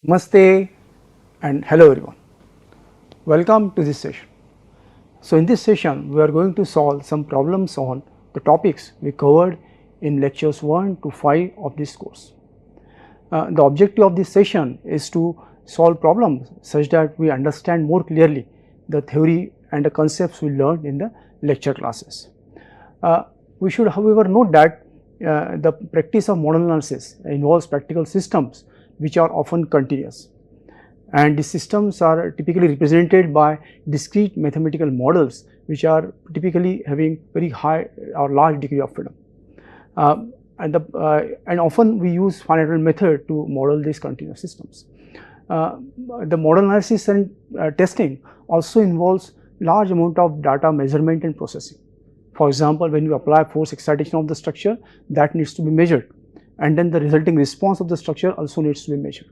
Namaste and hello everyone. Welcome to this session. So, in this session we are going to solve some problems on the topics we covered in lectures 1 to 5 of this course. The objective of this session is to solve problems such that we understand more clearly the theory and the concepts we learned in the lecture classes. We should however note that the practice of model analysis involves practical systems which are often continuous, and these systems are typically represented by discrete mathematical models which are typically having very high or large degree of freedom. And often we use finite element method to model these continuous systems. The model analysis and testing also involves large amount of data measurement and processing. For example, when you apply force excitation of the structure, that needs to be measured, and then the resulting response of the structure also needs to be measured.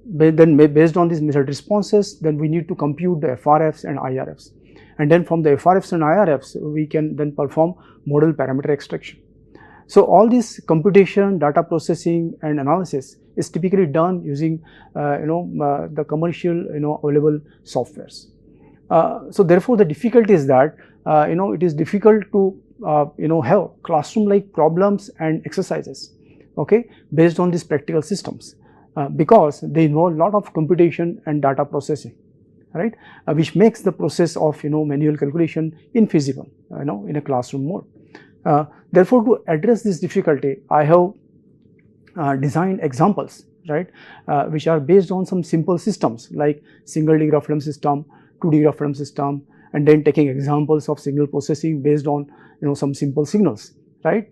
Then based on these measured responses, then we need to compute the FRFs and IRFs, and then from the FRFs and IRFs we can then perform model parameter extraction. So, all this computation, data processing and analysis is typically done using the commercial available softwares. So, therefore, the difficulty is that it is difficult to have classroom like problems and exercises, okay, based on these practical systems, because they involve lot of computation and data processing, right, which makes the process of manual calculation infeasible in a classroom mode. Therefore, to address this difficulty, I have designed examples, right, which are based on some simple systems like single degree of freedom system, 2 degree of freedom system, and then taking examples of signal processing based on some simple signals, right,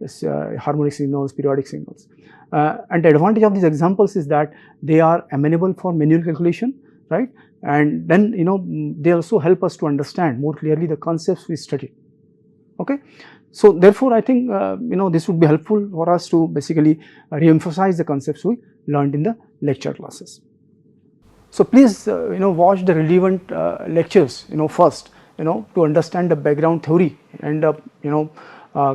harmonic signals, periodic signals. And the advantage of these examples is that they are amenable for manual calculation, right, and then they also help us to understand more clearly the concepts we studied. Okay. So, therefore, I think this would be helpful for us to basically re-emphasize the concepts we learned in the lecture classes. So, please watch the relevant lectures first to understand the background theory and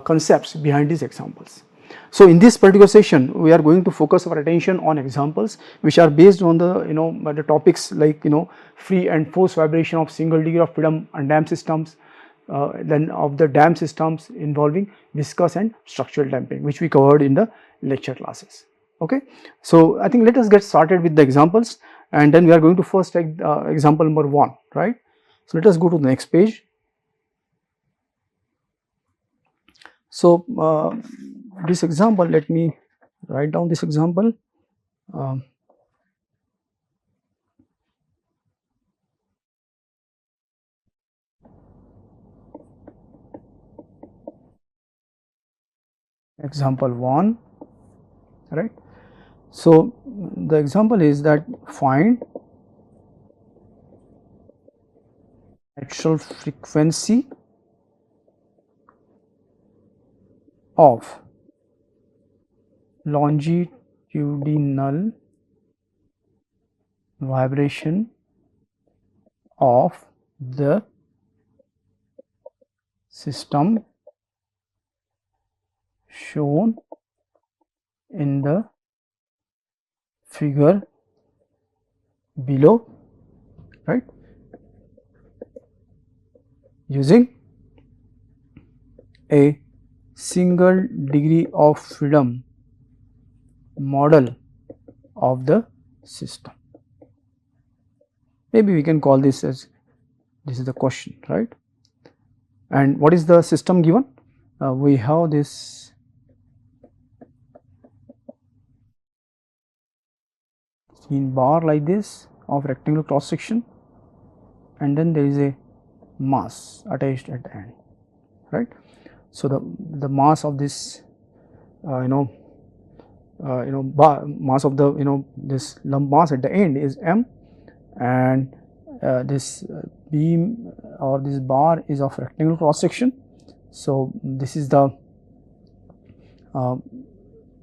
concepts behind these examples. So, in this particular session we are going to focus our attention on examples which are based on the topics like free and forced vibration of single degree of freedom undamped systems, then of the damped systems involving viscous and structural damping, which we covered in the lecture classes. Okay. So, I think let us get started with the examples, and then we are going to first take example number 1, right. So, let us go to the next page. So, this example, let me write down this example. Example 1, right. So, the example is that find natural frequency of longitudinal vibration of the system shown in the figure below, right, using a single degree of freedom model of the system. Maybe we can call this as, this is the question, right. And what is the system given? We have this bar like this of rectangular cross section, and then there is a mass attached at the end, right. So, the mass of this bar, mass of the this lump mass at the end is m, and this beam or this bar is of rectangular cross section. So, this is the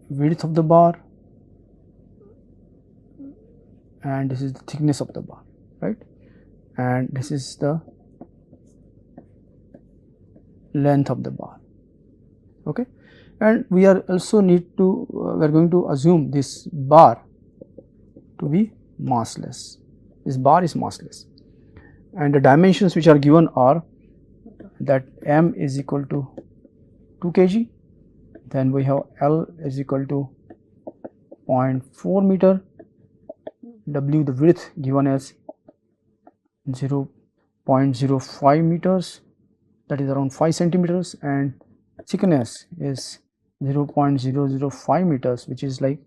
width of the bar, and this is the thickness of the bar, right, and this is the length of the bar. Okay. And we are also need to we are going to assume this bar to be massless. This bar is massless, and the dimensions which are given are that m is equal to 2 kg, then we have L is equal to 0.4 meter, W the width given as 0.05 meters, that is around 5 centimeters, and thickness is 0.005 meters, which is like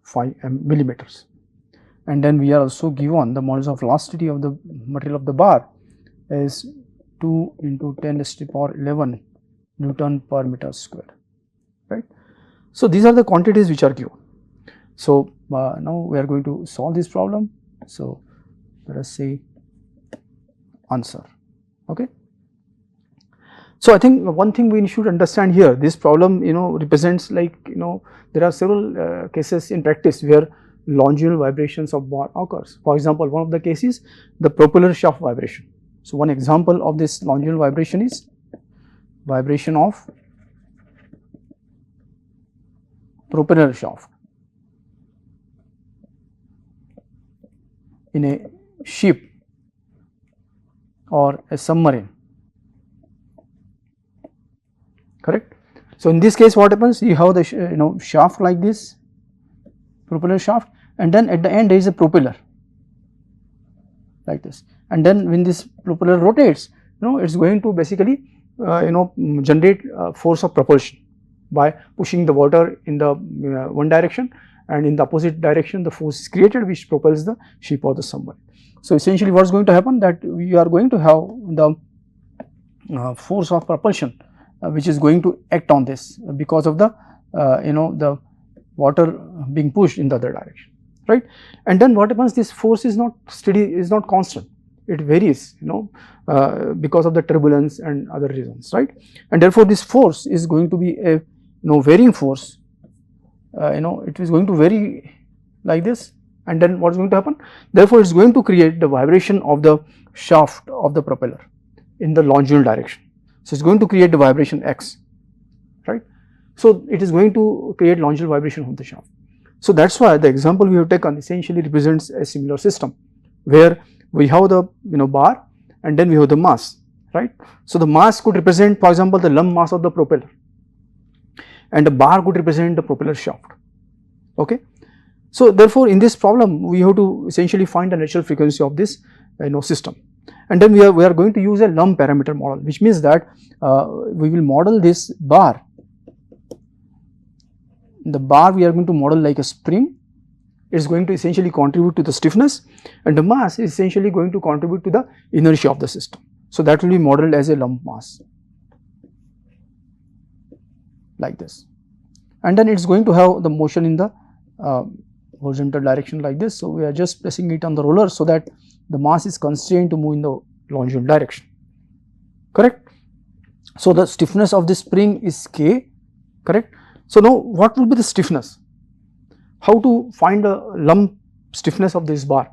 5 millimeters. And then we are also given the modulus of elasticity of the material of the bar is 2 into 10 to the power 11 Newton per meter square, right. So these are the quantities which are given. So now we are going to solve this problem. So let us say answer. Okay. So I think one thing we should understand here, this problem represents like there are several cases in practice where longitudinal vibrations of bar occurs. For example, one of the cases, the propeller shaft vibration. So one example of this longitudinal vibration is vibration of propeller shaft in a ship or a submarine, correct. So in this case what happens, you have the shaft like this, propeller shaft, and then at the end there is a propeller like this, and then when this propeller rotates, it is going to basically generate force of propulsion by pushing the water in the one direction, and in the opposite direction the force is created which propels the ship or the submarine. So essentially what is going to happen, that we are going to have the force of propulsion which is going to act on this because of the the water being pushed in the other direction, right. And then what happens, this force is not steady, is not constant, it varies because of the turbulence and other reasons, right. And therefore this force is going to be a varying force, it is going to vary like this, and then what is going to happen, therefore it is going to create the vibration of the shaft of the propeller in the longitudinal direction. So it is going to create the vibration x, right. So it is going to create longitudinal vibration of the shaft. So that is why the example we have taken essentially represents a similar system where we have the bar and then we have the mass, right. So the mass could represent, for example, the lump mass of the propeller, and the bar could represent the propeller shaft, okay. So therefore in this problem we have to essentially find the natural frequency of this system, and then we are going to use a lump parameter model, which means that we will model this bar. The bar we are going to model like a spring, it is going to essentially contribute to the stiffness, and the mass is essentially going to contribute to the inertia of the system. So that will be modeled as a lump mass like this, and then it is going to have the motion in the horizontal direction like this. So we are just pressing it on the roller so that the mass is constrained to move in the longitudinal direction, correct. So the stiffness of this spring is K, correct. So now what will be the stiffness? How to find the lump stiffness of this bar?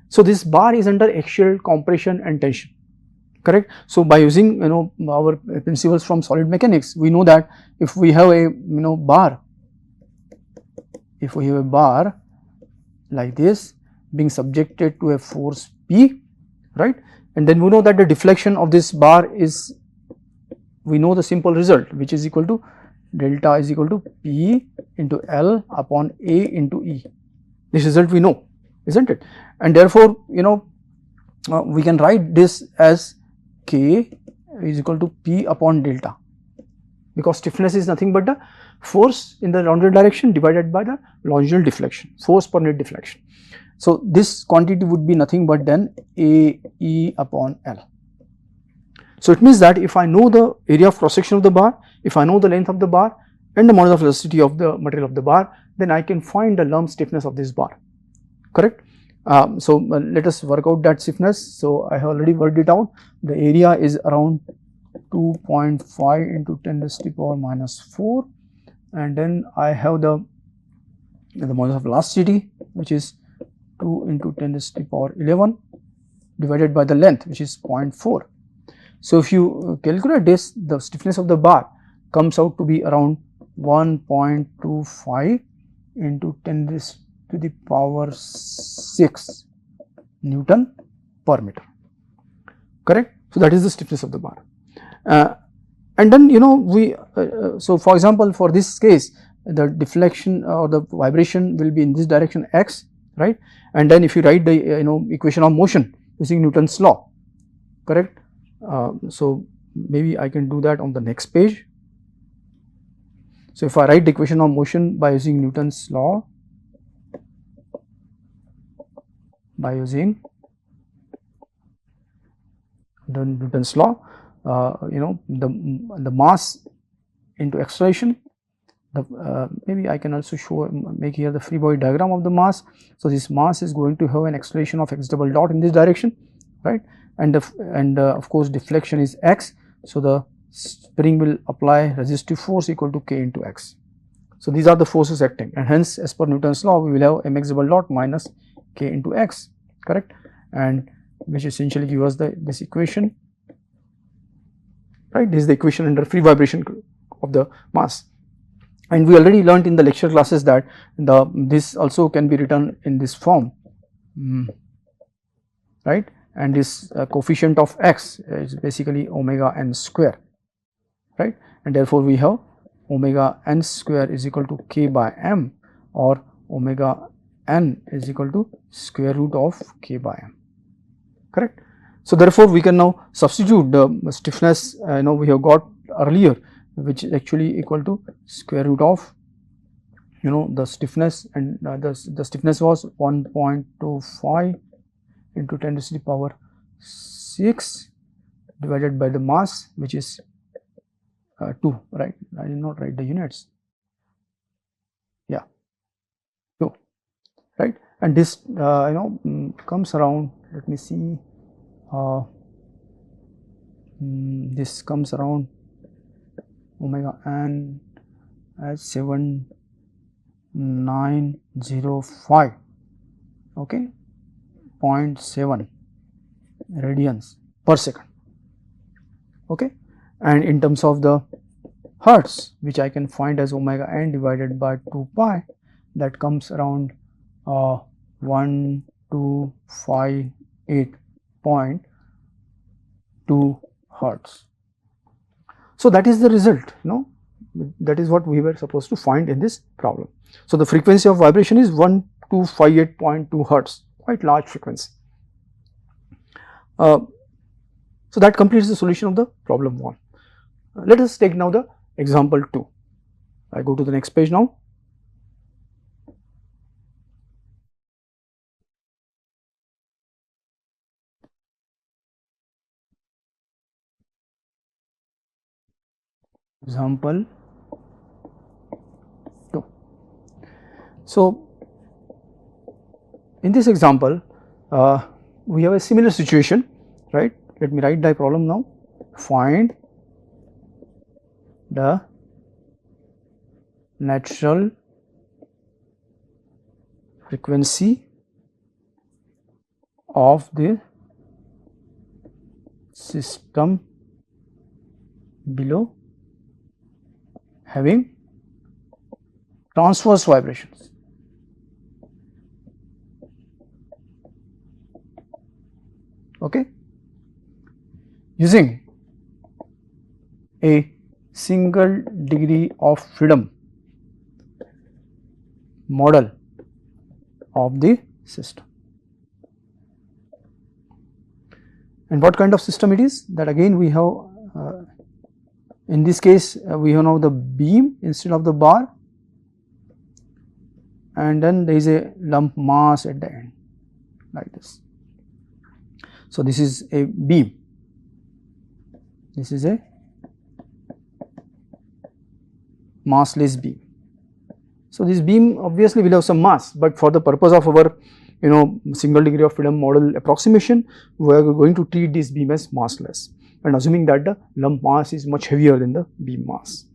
So this bar is under axial compression and tension, correct. So by using our principles from solid mechanics, we know that if we have a bar, if we have a bar like this being subjected to a force P, right, and then we know that the deflection of this bar is, we know the simple result, which is equal to delta is equal to P into L upon A into E. This result we know, isn't it? And therefore we can write this as K is equal to P upon delta, because stiffness is nothing but the force in the longitudinal direction divided by the longitudinal deflection, force per unit deflection. So this quantity would be nothing but then A E upon L. So it means that if I know the area of cross section of the bar, if I know the length of the bar and the modulus of elasticity of the material of the bar, then I can find the lump stiffness of this bar, correct. So let us work out that stiffness. So I have already worked it out. The area is around 2.5 into 10 to the power minus 4, and then I have the modulus of elasticity, which is 2 into 10 to the power 11 divided by the length, which is 0.4. So if you calculate this, the stiffness of the bar comes out to be around 1.25 into 10 to to the power 6 Newton per meter, correct. So, that is the stiffness of the bar. And then we so for example, for this case the deflection or the vibration will be in this direction x, right, and then if you write the equation of motion using Newton's law, correct. So, maybe I can do that on the next page. So, if I write the equation of motion by using Newton's law, by using the Newton's law, the mass into acceleration, maybe I can also make here the free body diagram of the mass. So, this mass is going to have an acceleration of x double dot in this direction, right, and of course deflection is x. So, the spring will apply resistive force equal to k into x. So, these are the forces acting, and hence as per Newton's law we will have mx double dot minus k into x, correct, and which essentially give us this equation, right. This is the equation under free vibration of the mass, and we already learnt in the lecture classes that this also can be written in this form, right, and this coefficient of x is basically omega n square, right, and therefore we have omega n square is equal to k by m, or omega n is equal to square root of k by m, correct. So, therefore, we can now substitute the stiffness we have got earlier, which is actually equal to square root of the stiffness, and the stiffness was 1.25 into 10 to the power 6 divided by the mass, which is 2, right. I did not write the units, yeah, 2, right, and this comes around, let me see, this comes around omega n as 7905, okay, 0.7 radians per second, okay, and in terms of the hertz, which I can find as omega n divided by 2 pi, that comes around 1258.2 hertz. So, that is the result, that is what we were supposed to find in this problem. So, the frequency of vibration is 1258.2 hertz, quite large frequency. So, that completes the solution of the problem 1. Let us take now the example 2. I go to the next page now. Example 2. So, in this example we have a similar situation, right. Let me write the problem now. Find the natural frequency of the system below having transverse vibrations. Okay, using a single degree of freedom model of the system. And what kind of system it is? That again we have in this case we have now the beam instead of the bar, and then there is a lump mass at the end like this. So, this is a beam, this is a massless beam. So, this beam obviously will have some mass, but for the purpose of our single degree of freedom model approximation, we are going to treat this beam as massless, and assuming that the lump mass is much heavier than the beam mass.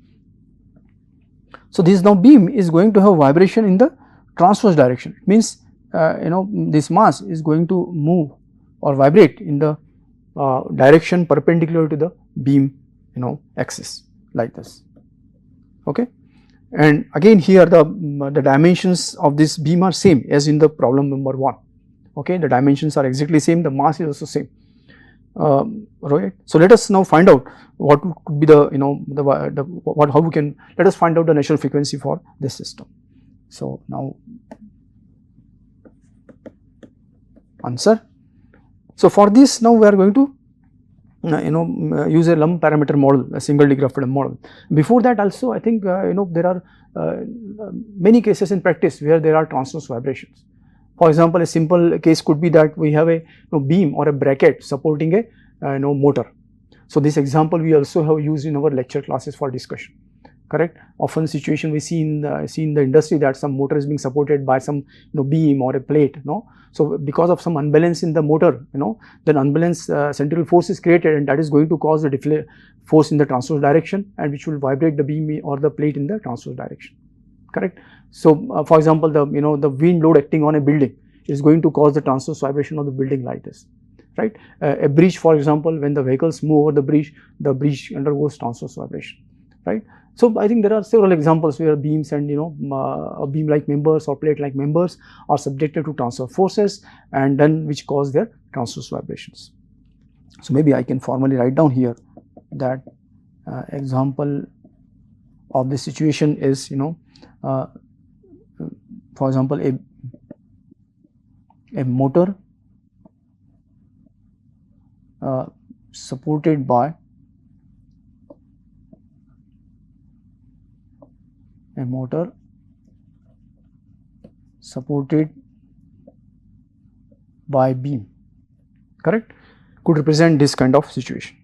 So, this now beam is going to have vibration in the transverse direction. It means this mass is going to move or vibrate in the direction perpendicular to the beam axis like this, okay. and again here the dimensions of this beam are same as in the problem number 1. Okay, the dimensions are exactly same, the mass is also same. Right. So let us now find out what could be the how we can, let us find out the natural frequency for this system. So now answer. So for this now we are going to use a lump parameter model, a single degree of freedom model. Before that also I think there are many cases in practice where there are transverse vibrations. For example, a simple case could be that we have a beam or a bracket supporting a motor. So this example we also have used in our lecture classes for discussion, correct. Often situation we see in the industry that some motor is being supported by some beam or a plate, So because of some unbalance in the motor, then unbalanced centrifugal force is created, and that is going to cause the force in the transverse direction, and which will vibrate the beam or the plate in the transverse direction, correct. So for example, the wind load acting on a building is going to cause the transverse vibration of the building like this, right. A bridge, for example, when the vehicles move over the bridge undergoes transverse vibration, right. So I think there are several examples where beams and beam like members or plate like members are subjected to transverse forces, and then which cause their transverse vibrations. So maybe I can formally write down here that example of this situation is for example a motor supported by beam, correct, could represent this kind of situation.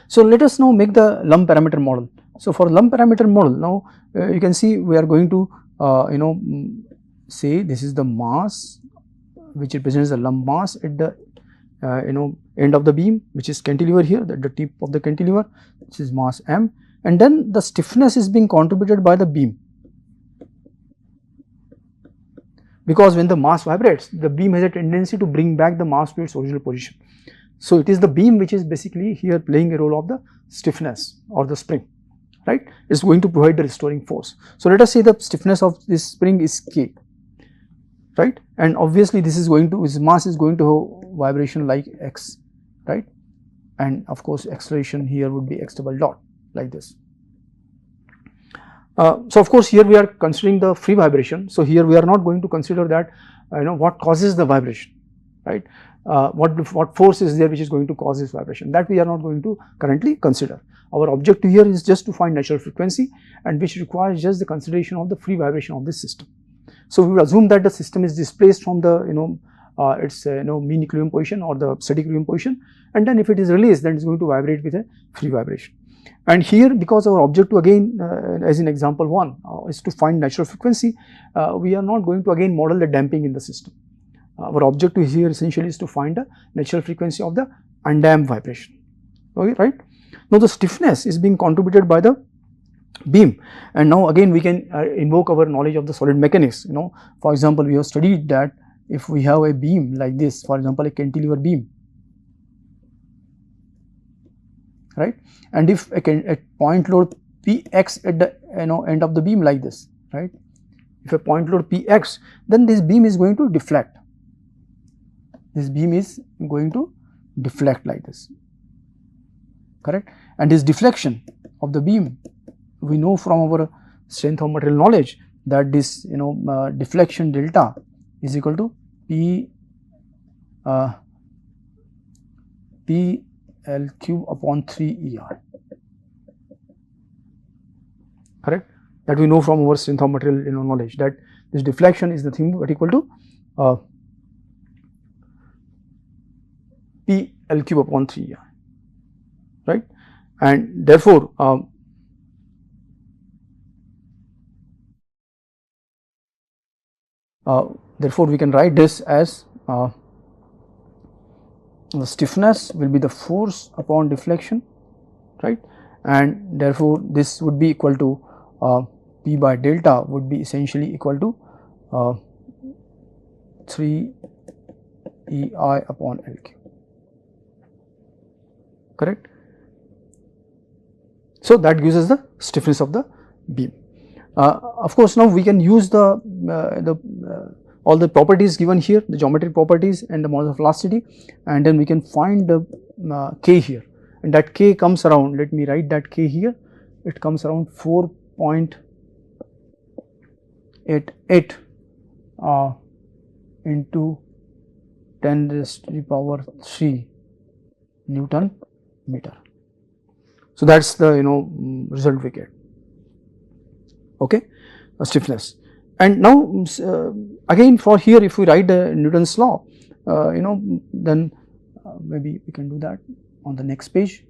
So let us now make the lump parameter model. So for lump parameter model, now you can see we are going to say this is the mass which represents the lump mass at the end of the beam, which is cantilever here, the tip of the cantilever, which is mass m, and then the stiffness is being contributed by the beam, because when the mass vibrates, the beam has a tendency to bring back the mass to its original position. So it is the beam which is basically here playing a role of the stiffness or the spring, right. It is going to provide the restoring force. So let us say the stiffness of this spring is K, right, and obviously this mass is going to have vibration like x, right, and of course acceleration here would be x double dot like this. So of course here we are considering the free vibration. So here we are not going to consider that what causes the vibration, right, what force is there which is going to cause this vibration, that we are not going to currently consider. Our objective here is just to find natural frequency, and which requires just the consideration of the free vibration of this system. So we will assume that the system is displaced from the its mean equilibrium position or the steady equilibrium position, and then if it is released, then it is going to vibrate with a free vibration. And here, because our objective again as in example 1 is to find natural frequency, we are not going to again model the damping in the system. Our objective here essentially is to find the natural frequency of the undamped vibration, okay, right. Now the stiffness is being contributed by the beam, and now again we can invoke our knowledge of the solid mechanics. For example, we have studied that if we have a beam like this, for example a cantilever beam, right, and if a point load Px at the end of the beam like this, right, if a point load Px, then this beam is going to deflect, like this, correct, and this deflection of the beam, we know from our strength of material knowledge that this deflection delta is equal to L cube upon 3 ER, correct, that we know from our strength of material knowledge, that this deflection is nothing but equal to P L cube upon 3 ER, right, and therefore we can write this as the stiffness will be the force upon deflection, right, and therefore this would be equal to P by delta would be essentially equal to 3 EI upon L cube, correct. So that gives us the stiffness of the beam. Of course, now we can use all the properties given here, the geometric properties and the modulus of elasticity, and then we can find the k here, and that k comes around, let me write that k here, it comes around 4.88 into 10 raised to the power 3 Newton meter. So that is the result we get, okay, stiffness. And now again for here, if we write the Newton's law, then maybe we can do that on the next page.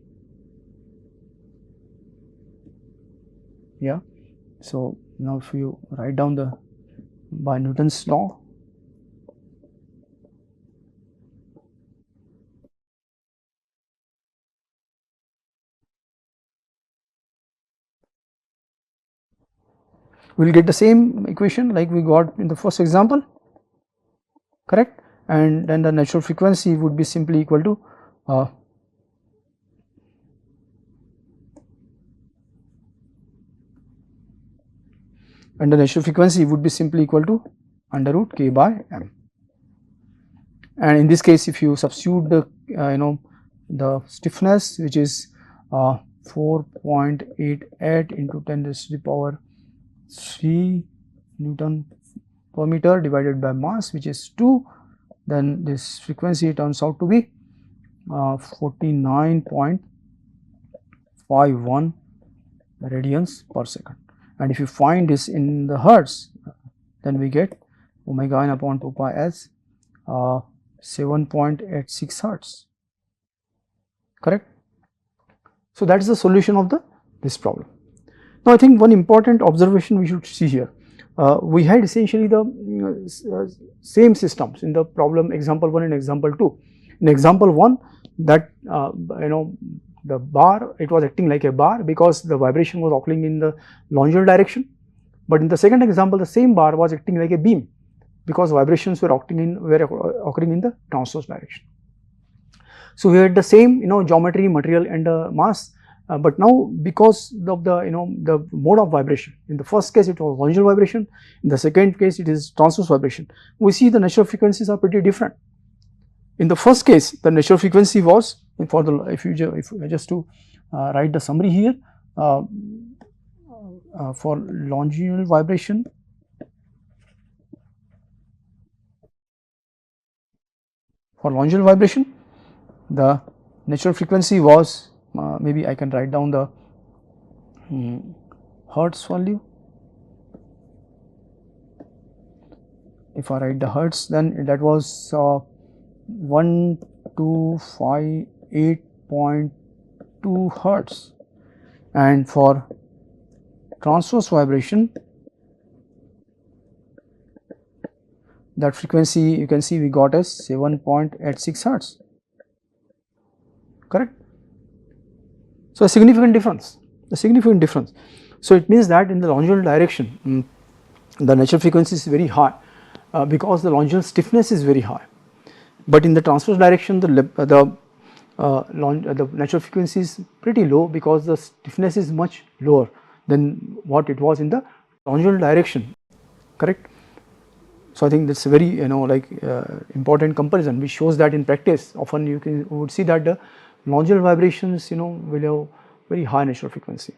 Yeah, so now if you write down the by Newton's law, we will get the same equation like we got in the first example, correct, and then the natural frequency would be simply equal to and the natural frequency would be simply equal to under root k by m. And in this case, if you substitute the the stiffness, which is 4.88 into 10 raised to the power 3 Newton per meter divided by mass, which is 2, then this frequency turns out to be 49.51 radians per second. And if you find this in the hertz, then we get omega n upon 2 pi as 7.86 hertz, correct. So that is the solution of this problem. Now I think one important observation we should see here, we had essentially the same systems in the problem example 1 and example 2. In example 1, that the bar, it was acting like a bar because the vibration was occurring in the longitudinal direction, but in the second example the same bar was acting like a beam because vibrations were occurring in the transverse direction. So we had the same geometry, material and mass, but now because of the the mode of vibration, in the first case it was longitudinal vibration, in the second case it is transverse vibration, we see the natural frequencies are pretty different. In the first case, the natural frequency was, for the if just to write the summary here, for longitudinal vibration, the natural frequency was maybe I can write down the hertz value. If I write the hertz, then that was 1258.2 hertz, and for transverse vibration, that frequency you can see we got as 7.86 hertz, correct. So a significant difference, So it means that in the longitudinal direction, the natural frequency is very high because the longitudinal stiffness is very high, but in the transverse direction the natural frequency is pretty low because the stiffness is much lower than what it was in the longitudinal direction, correct. So I think that's a very important comparison which shows that in practice often you would see that the longitudinal vibrations will have very high natural frequency,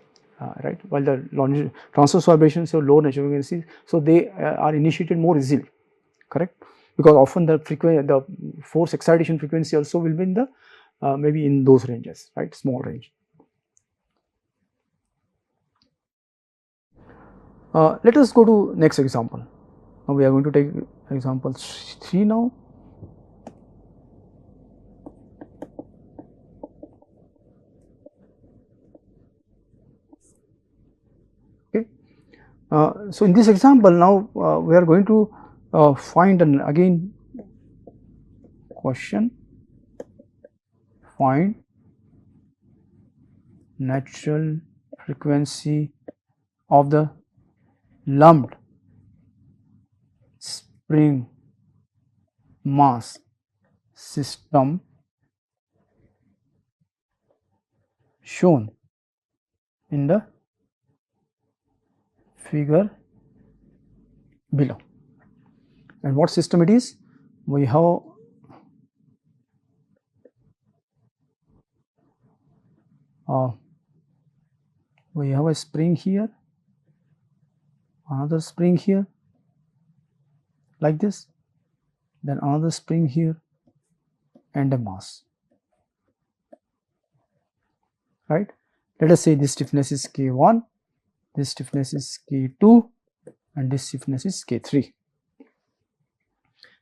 right, while the transverse vibrations have low natural frequency, so they are initiated more easily, correct, because often the force excitation frequency also will be in the maybe in those ranges, right, small range. Let us go to next example. Now we are going to take example 3 now. Okay. So in this example now we are going to find again question, find natural frequency of the lumped spring mass system shown in the figure below. And what system it is? We have a spring here, another spring here like this, then another spring here and a mass, right. Let us say this stiffness is K1, this stiffness is K2 and this stiffness is K3,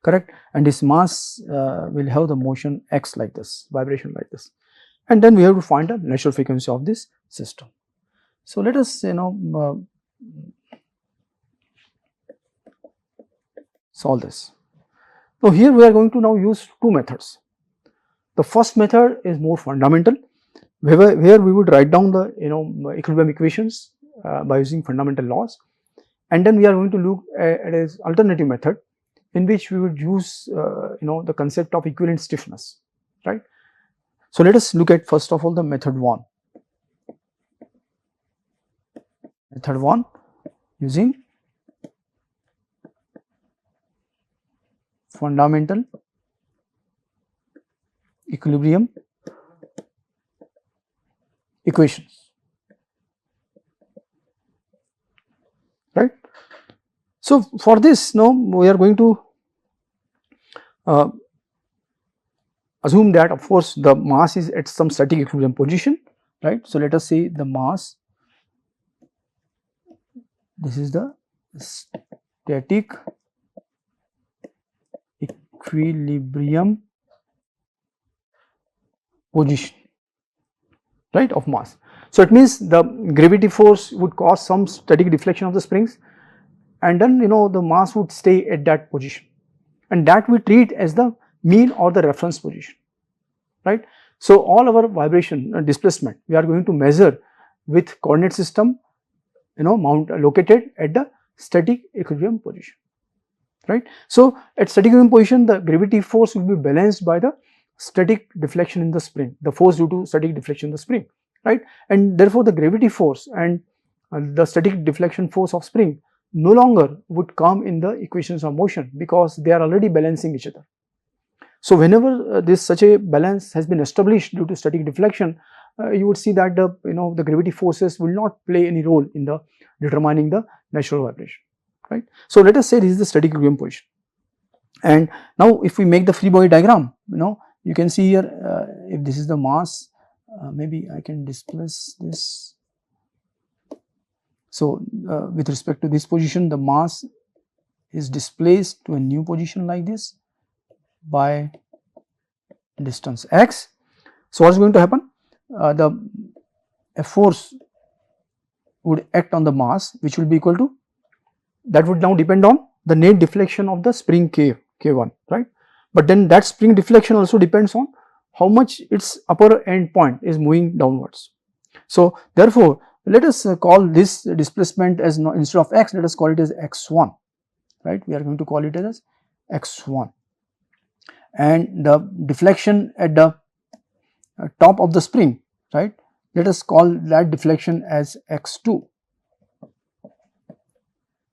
correct, and this mass will have the motion x like this, vibration like this, and then we have to find the natural frequency of this system. So let us solve this. So here we are going to now use two methods. The first method is more fundamental, where we would write down the equilibrium equations by using fundamental laws, and then we are going to look at an alternative method in which we would use the concept of equivalent stiffness, right. So let us look at first of all the method 1. Method 1 using fundamental equilibrium equations, right. So for this now we are going to assume that of course the mass is at some static equilibrium position, right. So let us say the mass, this is the static equilibrium position, right, of mass. So it means the gravity force would cause some static deflection of the springs, and then the mass would stay at that position, and that we treat as the mean or the reference position, right. So all our vibration displacement we are going to measure with coordinate system located at the static equilibrium position, right. So at static equilibrium position the gravity force will be balanced by the static deflection in the spring, the force due to static deflection in the spring, right, and therefore the gravity force and the static deflection force of spring no longer would come in the equations of motion because they are already balancing each other. So whenever such a balance has been established due to static deflection, you would see that the gravity forces will not play any role in the determining the natural vibration, right. So let us say this is the static equilibrium position, and now if we make the free body diagram, you can see here if this is the mass, maybe I can displace this. So with respect to this position the mass is displaced to a new position like this by distance x. So what is going to happen? A force would act on the mass which will be equal to, that would now depend on the net deflection of the spring K1, right, but then that spring deflection also depends on how much its upper end point is moving downwards. So therefore let us call this displacement as, instead of x, let us call it as x1, right, we are going to call it as x1, and the deflection at the top of the spring, right, let us call that deflection as x2,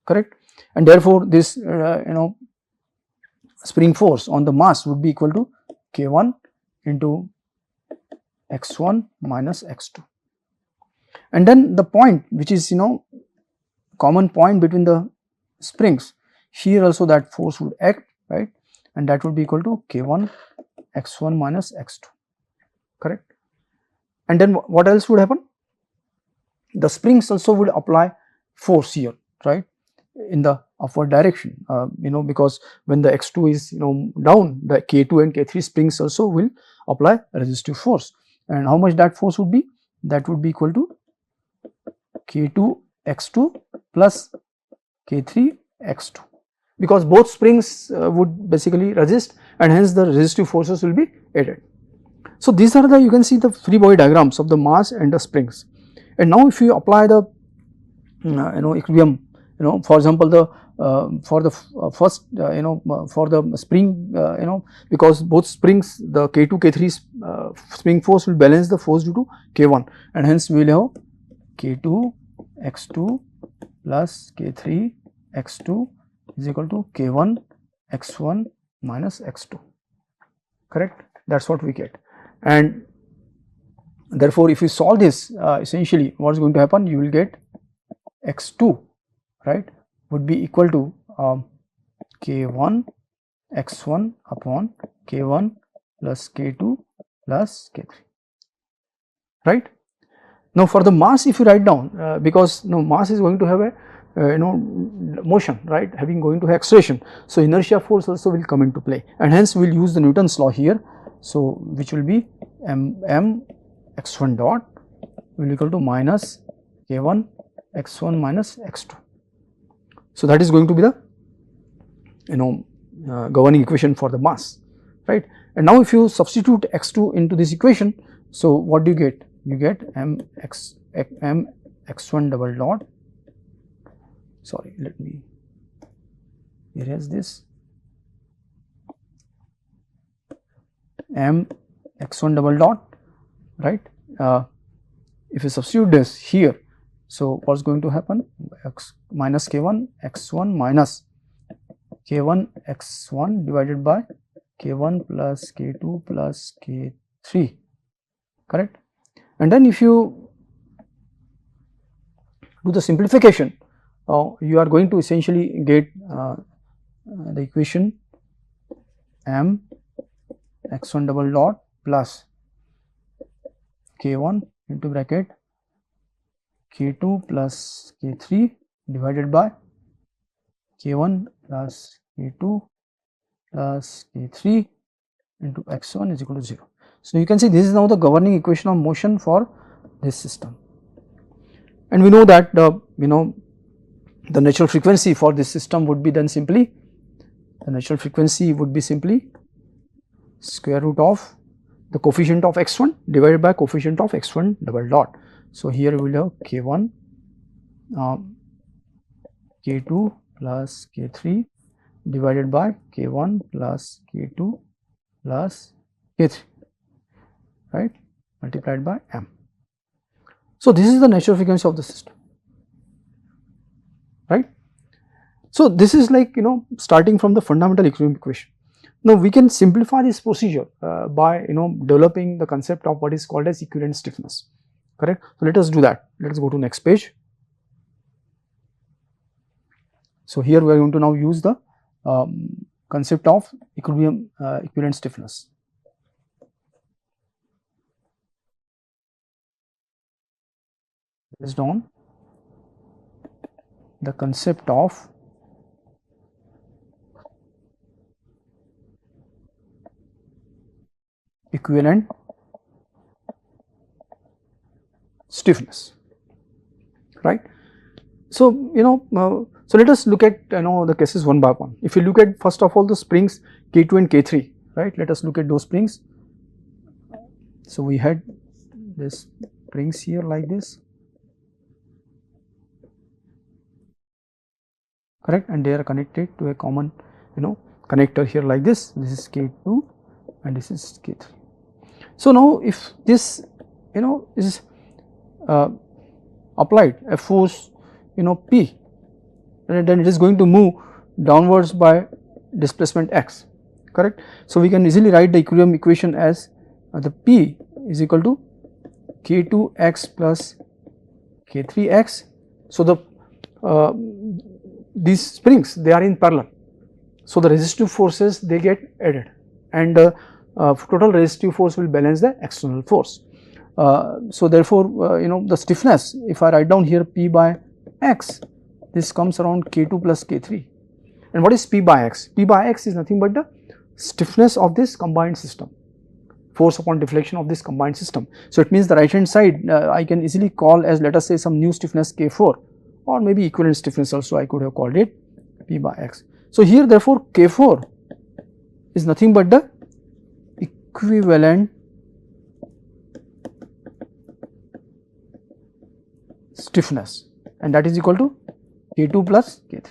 correct, and therefore this spring force on the mass would be equal to K1 into x1 minus x2, and then the point which is common point between the springs, here also that force would act, right, and that would be equal to K1 x1 minus x2, correct. And then what else would happen? The springs also would apply force here, right, in the upward direction, because when the x2 is down, the K2 and K3 springs also will apply resistive force, and how much that force would be? That would be equal to K2 x2 plus K3 x2, because both springs would basically resist, and hence the resistive forces will be added. So these are the, you can see the free body diagrams of the mass and the springs. And now if you apply the equilibrium, for example the for the first for the spring, because both springs, the K2 K3 spring force will balance the force due to K1, and hence we will have K2 x2 plus K3 x2 is equal to K1 x1 minus x2, correct? That is what we get. And therefore, if you solve this, essentially what is going to happen, you will get x2, right, would be equal to K1 x1 upon K1 plus K2 plus K3, right. Now for the mass, if you write down, because mass is going to have a motion, right, going to have acceleration, so inertia force also will come into play, and hence we will use the Newton's law here. So which will be m x1 dot will equal to minus K1 x1 minus x2. So that is going to be the governing equation for the mass, right. And now if you substitute x2 into this equation, so what do you get? You get m x1 double dot, sorry, let me erase this, m x1 double dot, right. If you substitute this here, so what is going to happen? X minus K1 x1 minus K1 x1 divided by K1 plus K2 plus K3, correct. And then if you do the simplification, you are going to essentially get the equation m x1 double dot plus K1 into bracket K2 plus K3 divided by K1 plus K2 plus K3 into x1 is equal to 0. So you can see this is now the governing equation of motion for this system, and we know that the natural frequency for this system would be then simply, the natural frequency would be simply square root of the coefficient of x1 divided by coefficient of x1 double dot. So here we will have K1 K2 plus K3 divided by K1 plus K2 plus K3, right, multiplied by m. So this is the natural frequency of the system, right. So this is like starting from the fundamental equilibrium equation. Now we can simplify this procedure by developing the concept of what is called as equivalent stiffness, correct. So let us do that. Let us go to next page. So here we are going to now use the concept of equilibrium equivalent stiffness. Based on the concept of equivalent stiffness, right. So so let us look at the cases one by one. If you look at first of all the springs K2 and K3, right, let us look at those springs. So we had this springs here like this, correct, and they are connected to a common connector here like this. This is K2 and this is K3. So now if this is applied a force P, then it is going to move downwards by displacement x, correct. So we can easily write the equilibrium equation as the P is equal to K2x plus K3x. So the these springs, they are in parallel, so the resistive forces they get added, and total resistive force will balance the external force. So therefore the stiffness, if I write down here P by x, this comes around K2 plus K3. And what is P by x? P by x is nothing but the stiffness of this combined system, force upon deflection of this combined system. So it means the right hand side I can easily call as, let us say, some new stiffness K4, or maybe equivalent stiffness also I could have called it P by x. So here therefore K4 is nothing but the equivalent stiffness, and that is equal to K2 plus K3.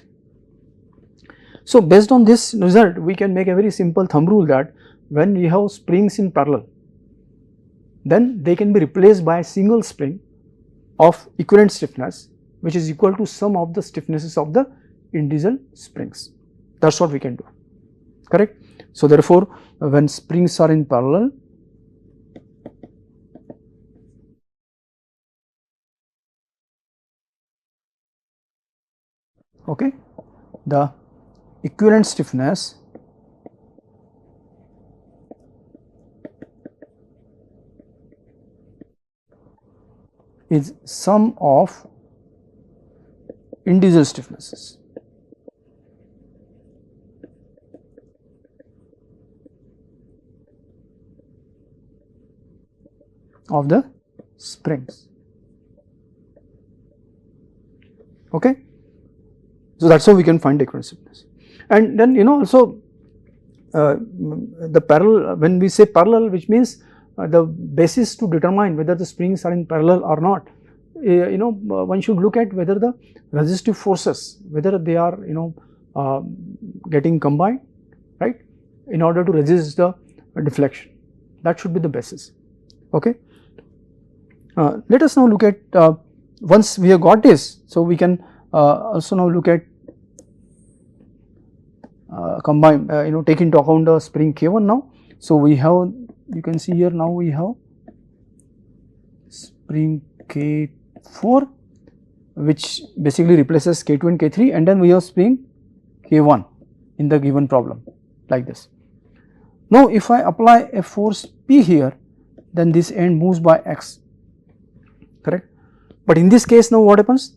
So based on this result, we can make a very simple thumb rule that when we have springs in parallel, then they can be replaced by a single spring of equivalent stiffness, which is equal to sum of the stiffnesses of the individual springs. That is what we can do, correct. So, therefore, when springs are in parallel, okay, the equivalent stiffness is sum of individual stiffnesses of the springs, okay. So, that is how we can find the equivalent stiffness. And then also the parallel, when we say parallel, which means the basis to determine whether the springs are in parallel or not, one should look at whether the resistive forces, whether they are getting combined, right, in order to resist the deflection. That should be the basis, okay. Let us now look at, once we have got this, so we can also now look at combine, take into account the spring K1 now. So, we have, you can see here, now we have spring K4, which basically replaces K2 and K3, and then we have spring K1 in the given problem like this. Now, if I apply a force P here, then this end moves by x, correct. But in this case now what happens,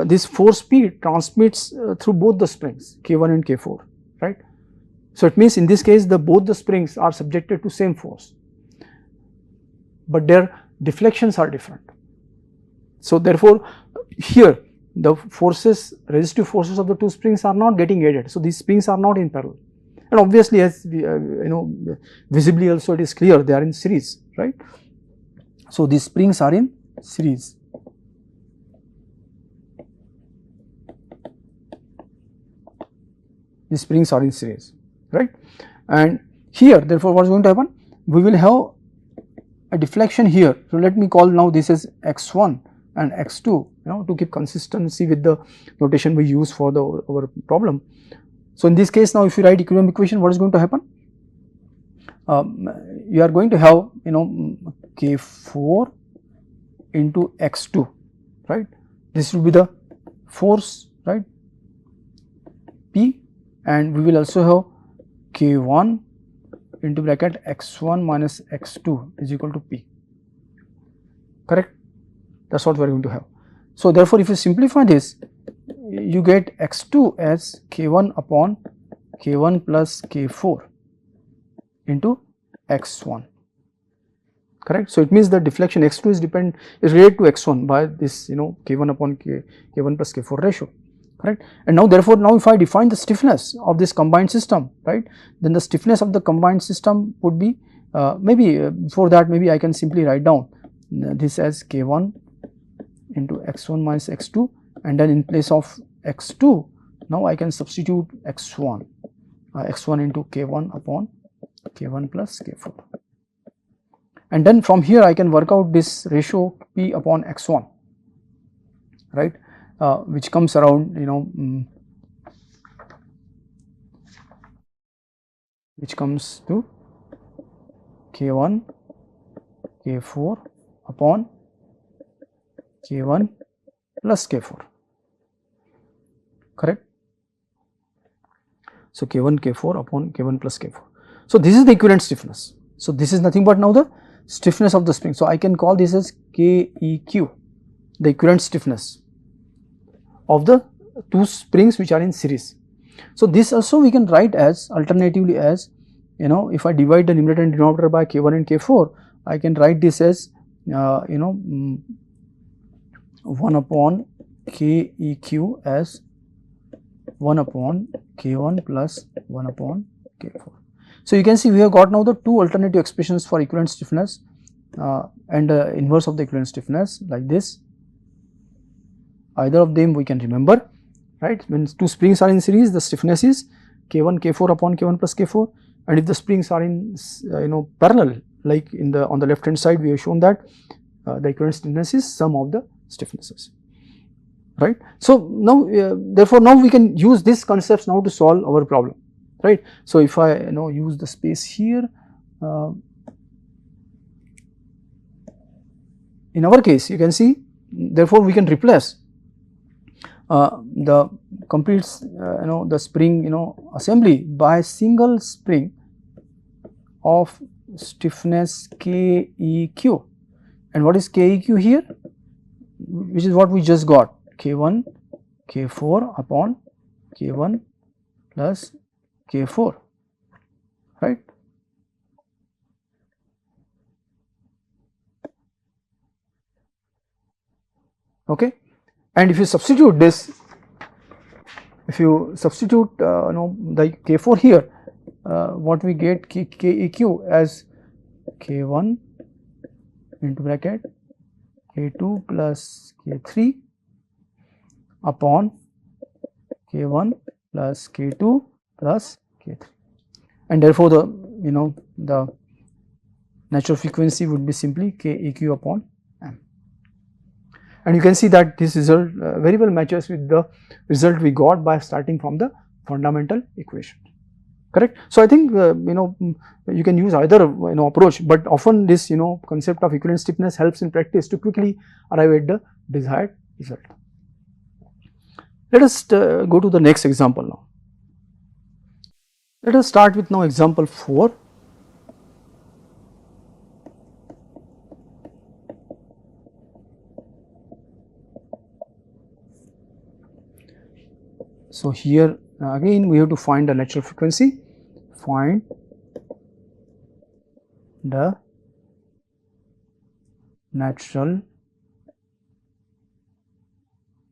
this force P transmits through both the springs K1 and K4, right. So, it means in this case both the springs are subjected to same force, but their deflections are different. So, therefore, here the forces, resistive forces of the two springs are not getting aided. So, these springs are not in parallel, and obviously as we, visibly also it is clear they are in series, right. So, these springs are in series. These springs are in series, right. And here therefore, what is going to happen, we will have a deflection here. So, let me call now this as x1 and x2, to keep consistency with the notation we use for our problem. So, in this case now if you write equilibrium equation, what is going to happen, you are going to have K4 into x2, right. This will be the force, right, P, and we will also have K1 into bracket x1 minus x2 is equal to P, correct. That is what we are going to have. So, therefore, if you simplify this, you get x2 as K1 upon K1 plus K4 into x1, correct. So, it means the deflection x2 is related to x1 by this K1 upon K1 plus K4 ratio, correct. And now therefore, now if I define the stiffness of this combined system, right, then the stiffness of the combined system would be maybe before that maybe I can simply write down this as K1 into x1 minus x2, and then in place of x2 now I can substitute x1 into K1 upon K1 plus K4, and then from here I can work out this ratio P upon x1, right, which comes around which comes to K1 K4 upon K1 plus K4, correct. So, K1 K4 upon K1 plus K4. So, this is the equivalent stiffness. So, this is nothing but now the stiffness of the spring. So, I can call this as KEQ, the equivalent stiffness of the two springs which are in series. So, this also we can write as alternatively as if I divide the numerator and denominator by K1 and K4, I can write this as 1 upon KEQ as 1 upon K1 plus 1 upon K4. So, you can see we have got now the two alternative expressions for equivalent stiffness and inverse of the equivalent stiffness like this. Either of them we can remember, right. When two springs are in series, the stiffness is K1 K4 upon K1 plus K4, and if the springs are in parallel, like on the left hand side we have shown that the equivalent stiffness is sum of the stiffnesses. right. So, now therefore, now we can use these concepts now to solve our problem, right. So, if I use the space here, in our case you can see, therefore, we can replace the complete the spring assembly by single spring of stiffness Keq. And what is Keq here? Which is what we just got, K1 K4 upon K1 plus K4, right. Okay. And if you substitute this, if you substitute the K4 here, what we get Keq as K1 into bracket K2 plus K3 upon K1 plus K2 plus K3, and therefore the the natural frequency would be simply Keq upon m. And you can see that this result very well matches with the result we got by starting from the fundamental equation, correct. So, I think you can use either approach, but often this concept of equivalent stiffness helps in practice to quickly arrive at the desired result. Let us go to the next example now. Let us start with now example 4. So, here again we have to find the natural frequency, find the natural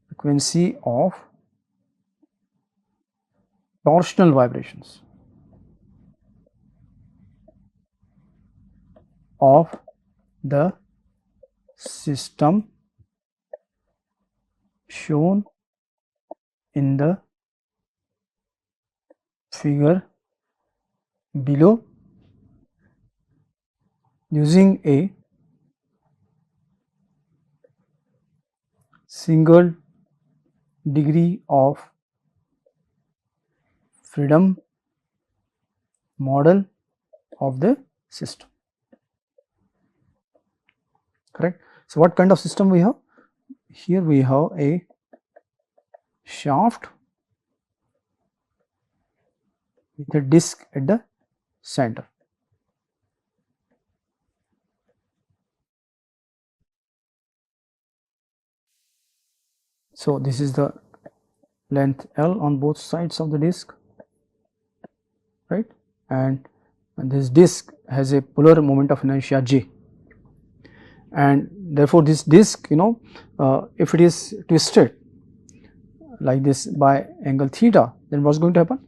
frequency of torsional vibrations of the system shown in the figure below using a single degree of freedom model of the system, correct. So, what kind of system we have? Here we have a shaft with a disc at the center. So, this is the length L on both sides of the disc, right, and this disc has a polar moment of inertia J, and therefore, this disc if it is twisted like this by angle theta, then what is going to happen?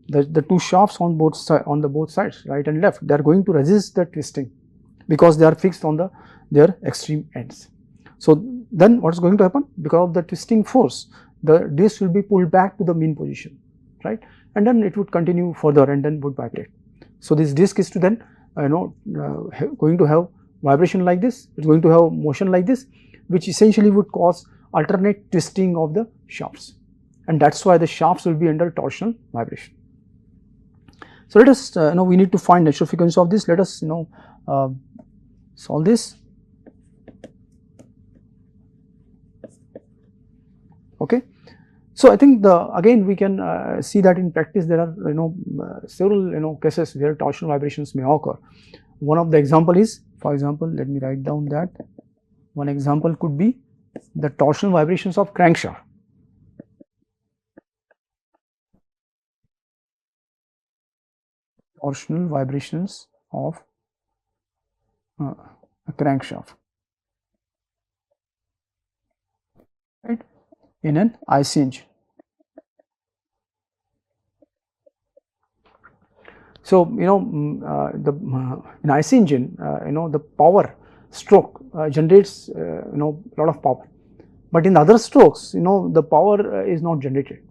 The two shafts on both sides, right and left, they are going to resist the twisting because they are fixed on their extreme ends. So, then what is going to happen? Because of the twisting force, the disc will be pulled back to the mean position, right, and then it would continue further and then would vibrate. So, this disc is to then going to have vibration like this, it is going to have motion like this, which essentially would cause alternate twisting of the shafts, and that is why the shafts will be under torsional vibration. So, let us we need to find natural frequency of this. Let us solve this. Okay. So, I think again we can see that in practice there are several cases where torsional vibrations may occur. One of the example is, for example, let me write down that one example could be the torsional vibrations of crankshaft. Torsional vibrations of a crankshaft, right, in an IC engine. So, in IC engine, the power stroke generates a lot of power, but in other strokes the power is not generated,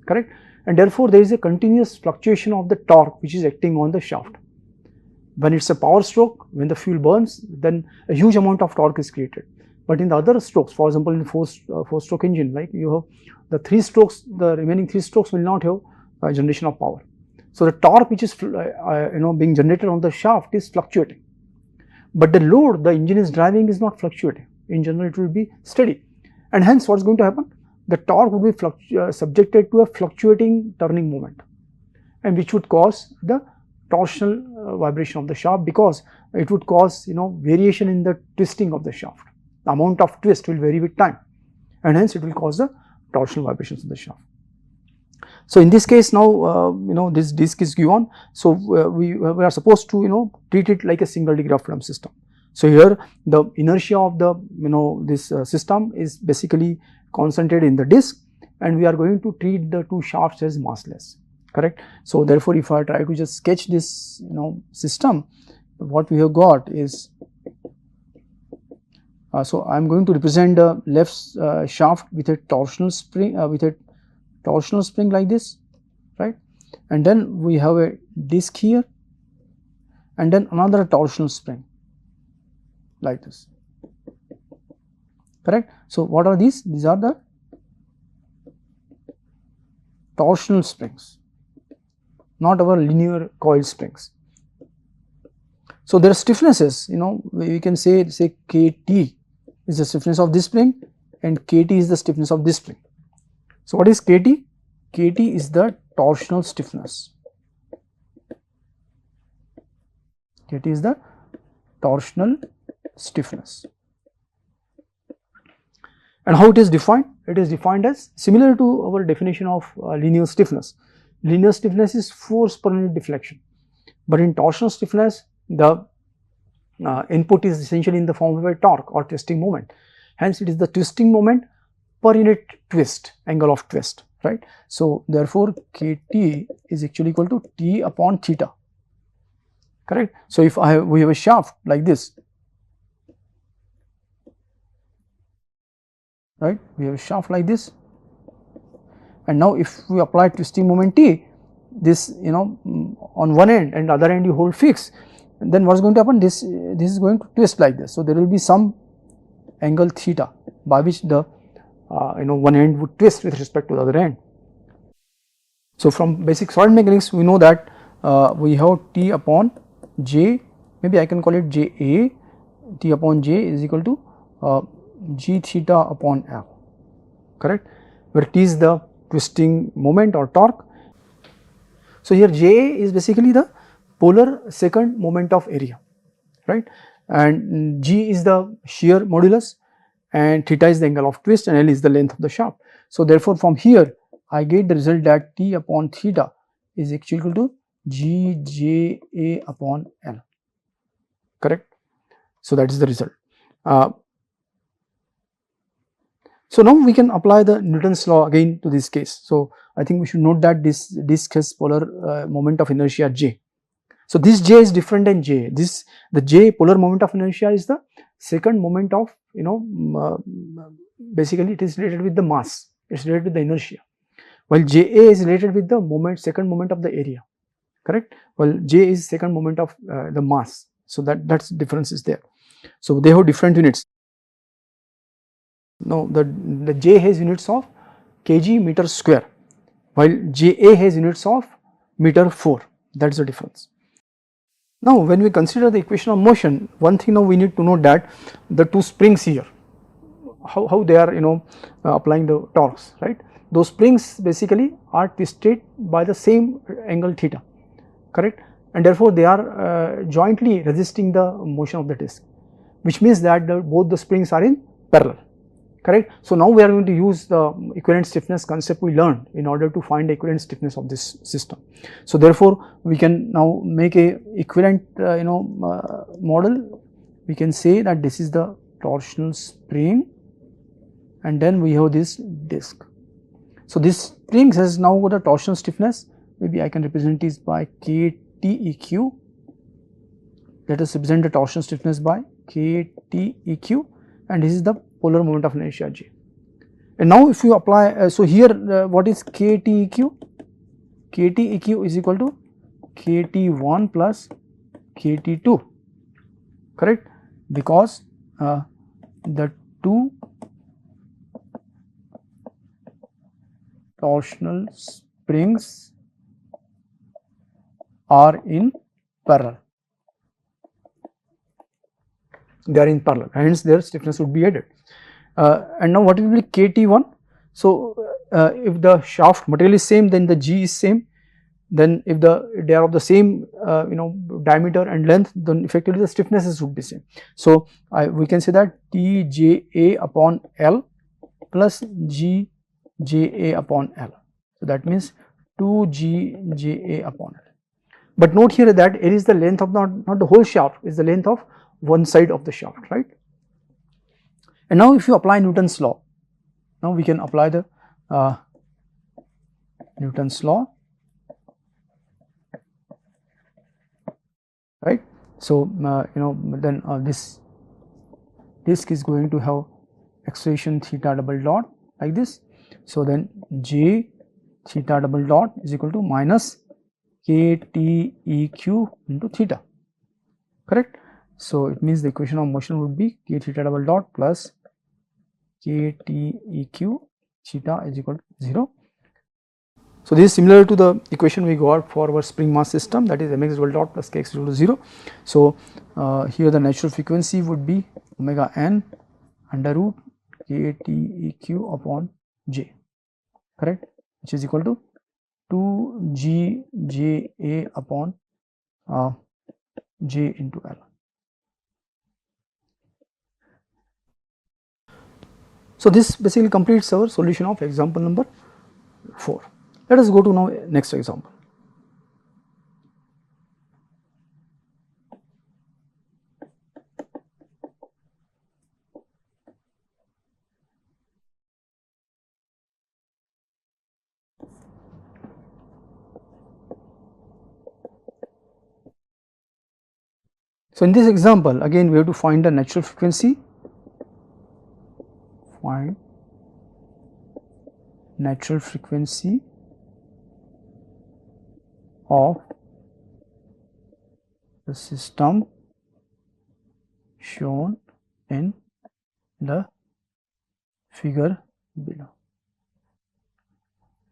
correct, and therefore there is a continuous fluctuation of the torque which is acting on the shaft. When it is a power stroke, when the fuel burns, then a huge amount of torque is created, But in the other strokes, for example, in four-stroke engine, like you have the 3 strokes, the remaining 3 strokes will not have generation of power. So the torque which is being generated on the shaft is fluctuating, but the load the engine is driving is not fluctuating. In general, it will be steady, and hence what is going to happen? The torque would be subjected to a fluctuating turning moment, and which would cause the torsional vibration of the shaft, because it would cause variation in the twisting of the shaft. The amount of twist will vary with time, and hence it will cause the torsional vibrations of the shaft. So in this case now this disc is given, so we are supposed to treat it like a single degree of freedom system. So here the inertia of the this system is basically concentrated in the disc, and we are going to treat the 2 shafts as massless, correct. So therefore if I try to just sketch this system, what we have got is so I am going to represent the left shaft with a torsional spring like this, right, and then we have a disc here and then another torsional spring like this, correct. So what are these? These are the torsional springs, not our linear coil springs. So there are stiffnesses, we can say KT is the stiffness of this spring and KT is the stiffness of this spring. So what is KT? KT is the torsional stiffness. KT is the torsional stiffness. And how it is defined? It is defined as similar to our definition of linear stiffness. Linear stiffness is force per unit deflection, but in torsional stiffness the input is essentially in the form of a torque or twisting moment. Hence it is the twisting moment per unit twist, angle of twist, right. So therefore KT is actually equal to T upon theta, correct. So if we have a shaft like this, right, we have a shaft like this, and now if we apply twisting moment T, this on one end and other end you hold fixed, and then what is going to happen? This is going to twist like this. So there will be some angle theta by which the one end would twist with respect to the other end. So from basic solid mechanics we know that we have T upon J, maybe I can call it JA, T upon J is equal to G theta upon L, correct, where T is the twisting moment or torque. So here JA is basically the polar second moment of area, right, and G is the shear modulus and theta is the angle of twist and L is the length of the shaft. So therefore from here I get the result that T upon theta is actually equal to GJA upon L, correct. So that is the result. So now we can apply the Newton's law again to this case. So I think we should note that this disc has polar moment of inertia J. So this J is different than J. The J polar moment of inertia is the second moment of basically it is related with the mass. It is related with the inertia, while JA is related with the second moment of the area, correct. Well, J is second moment of the mass. So that's difference is there. So they have different units. Now the J has units of kg meter square, while JA has units of meter 4. That is the difference. Now when we consider the equation of motion, one thing now we need to note that the 2 springs here, how they are applying the torques, right. Those springs basically are twisted by the same angle theta, correct, and therefore they are jointly resisting the motion of the disc, which means that both the springs are in parallel, correct. So now we are going to use the equivalent stiffness concept we learned in order to find the equivalent stiffness of this system. So therefore we can now make a equivalent model. We can say that this is the torsional spring and then we have this disc. So this spring has now got a torsional stiffness, maybe I can represent this by KTEQ. Let us represent the torsional stiffness by KTEQ, and this is the polar moment of inertia J. And now if you apply, so here what is KTEQ? KTEQ is equal to KT1 plus KT2, correct, because the two torsional springs are in parallel. They are in parallel, hence their stiffness would be added. And now what will be KT1? So if the shaft material is same, then the G is same. Then if they are of the same diameter and length, then effectively the stiffnesses would be same. So we can say that TJA upon L plus GJA upon L. So that means 2GJA upon L. But note here that L is the length of not the whole shaft, is the length of one side of the shaft, right? And now if you apply Newton's law, now we can apply the Newton's law, right? So then this disc is going to have acceleration theta double dot like this. So then J theta double dot is equal to minus KTEQ into theta, correct? So it means the equation of motion would be K theta double dot plus KTEQ theta is equal to 0. So this is similar to the equation we got for our spring mass system, that is mx double dot plus kx equal to 0. So here the natural frequency would be omega n under root KTEQ upon J, correct, which is equal to 2GJA upon J into L. So this basically completes our solution of example number 4. Let us go to now next example. So in this example, again we have to find the natural frequency, find natural frequency of the system shown in the figure below,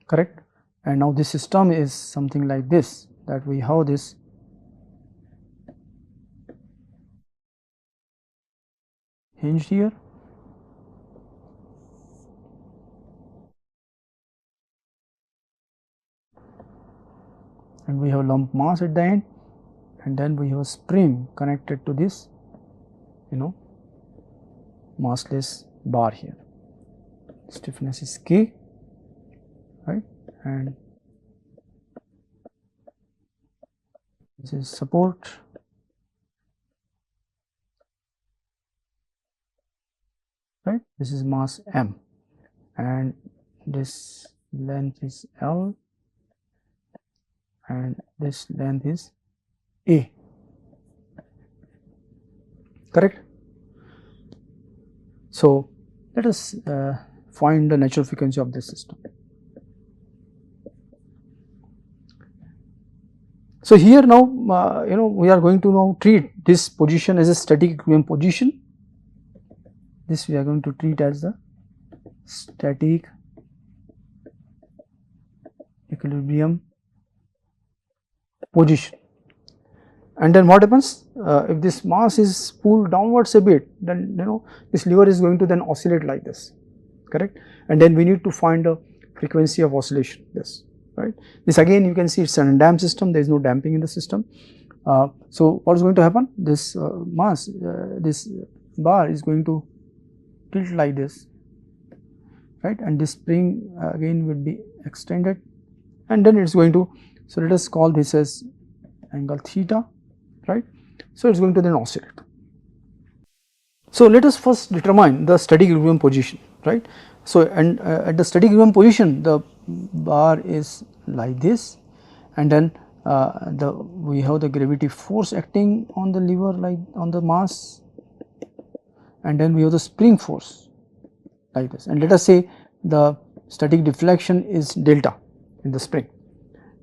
correct? And now this system is something like this, that we have this hinged here, and we have lump mass at the end, and then we have a spring connected to this massless bar here. Stiffness is K, right, and this is support, right, this is mass M, and this length is L, and this length is A, correct? So let us find the natural frequency of this system. So here now we are going to now treat this position as a static equilibrium position. This we are going to treat as the static equilibrium position. And then what happens if this mass is pulled downwards a bit, then this lever is going to then oscillate like this, correct? And then we need to find the frequency of oscillation, this, right? This again you can see it's an undamped system, there is no damping in the system. So what is going to happen? This mass, this bar is going to tilt like this, right? And this spring again will be extended, and then it's going to, so let us call this as angle theta, right? So it's going to then oscillate. So let us first determine the static equilibrium position, right? So and at the static equilibrium position, the bar is like this, and then we have the gravity force acting on the lever, like on the mass, and then we have the spring force like this, and let us say the static deflection is delta in the spring,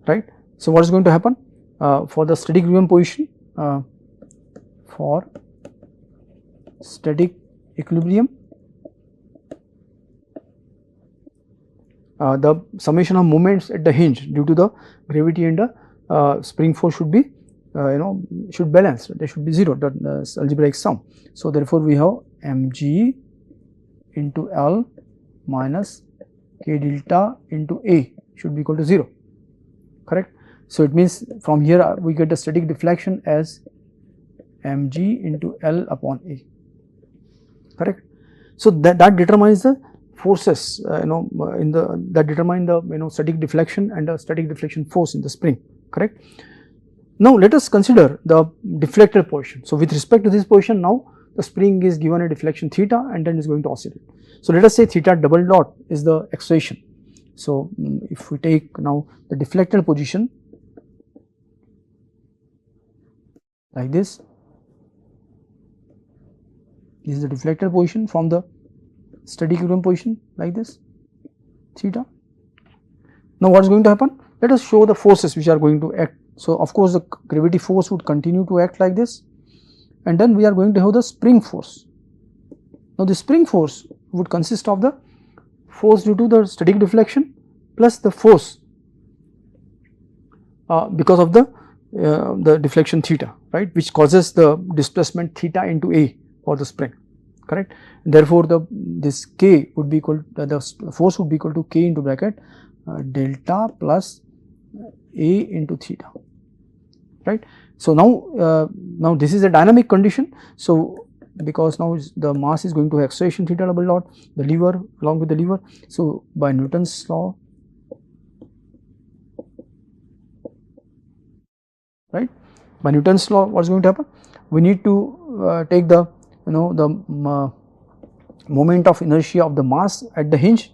right? So what is going to happen for the static equilibrium position? For static equilibrium, the summation of moments at the hinge due to the gravity and the spring force should be should balance, they should be 0, the algebraic sum. So, therefore, we have mg into L minus k delta into A should be equal to 0, correct. So, it means from here we get the static deflection as mg into L upon A, correct. So, that determines the forces in the that determine the static deflection and the static deflection force in the spring, correct. Now, let us consider the deflected position. So, with respect to this position, now the spring is given a deflection theta and then is going to oscillate. So, let us say theta double dot is the acceleration. So, if we take now the deflected position like this is the deflected position from the steady equilibrium position like this theta. Now, what is going to happen? Let us show the forces which are going to act. So, of course, the gravity force would continue to act like this, and then we are going to have the spring force. Now, the spring force would consist of the force due to the static deflection plus the force because of the deflection theta, right, which causes the displacement theta into A for the spring, correct. Therefore, this k would be equal to the force would be equal to k into bracket delta plus A into theta, right. So, now this is a dynamic condition. So, because now the mass is going to have acceleration theta double dot, the lever along with the lever. So, by Newton's law, right, by Newton's law, what is going to happen? We need to take the moment of inertia of the mass at the hinge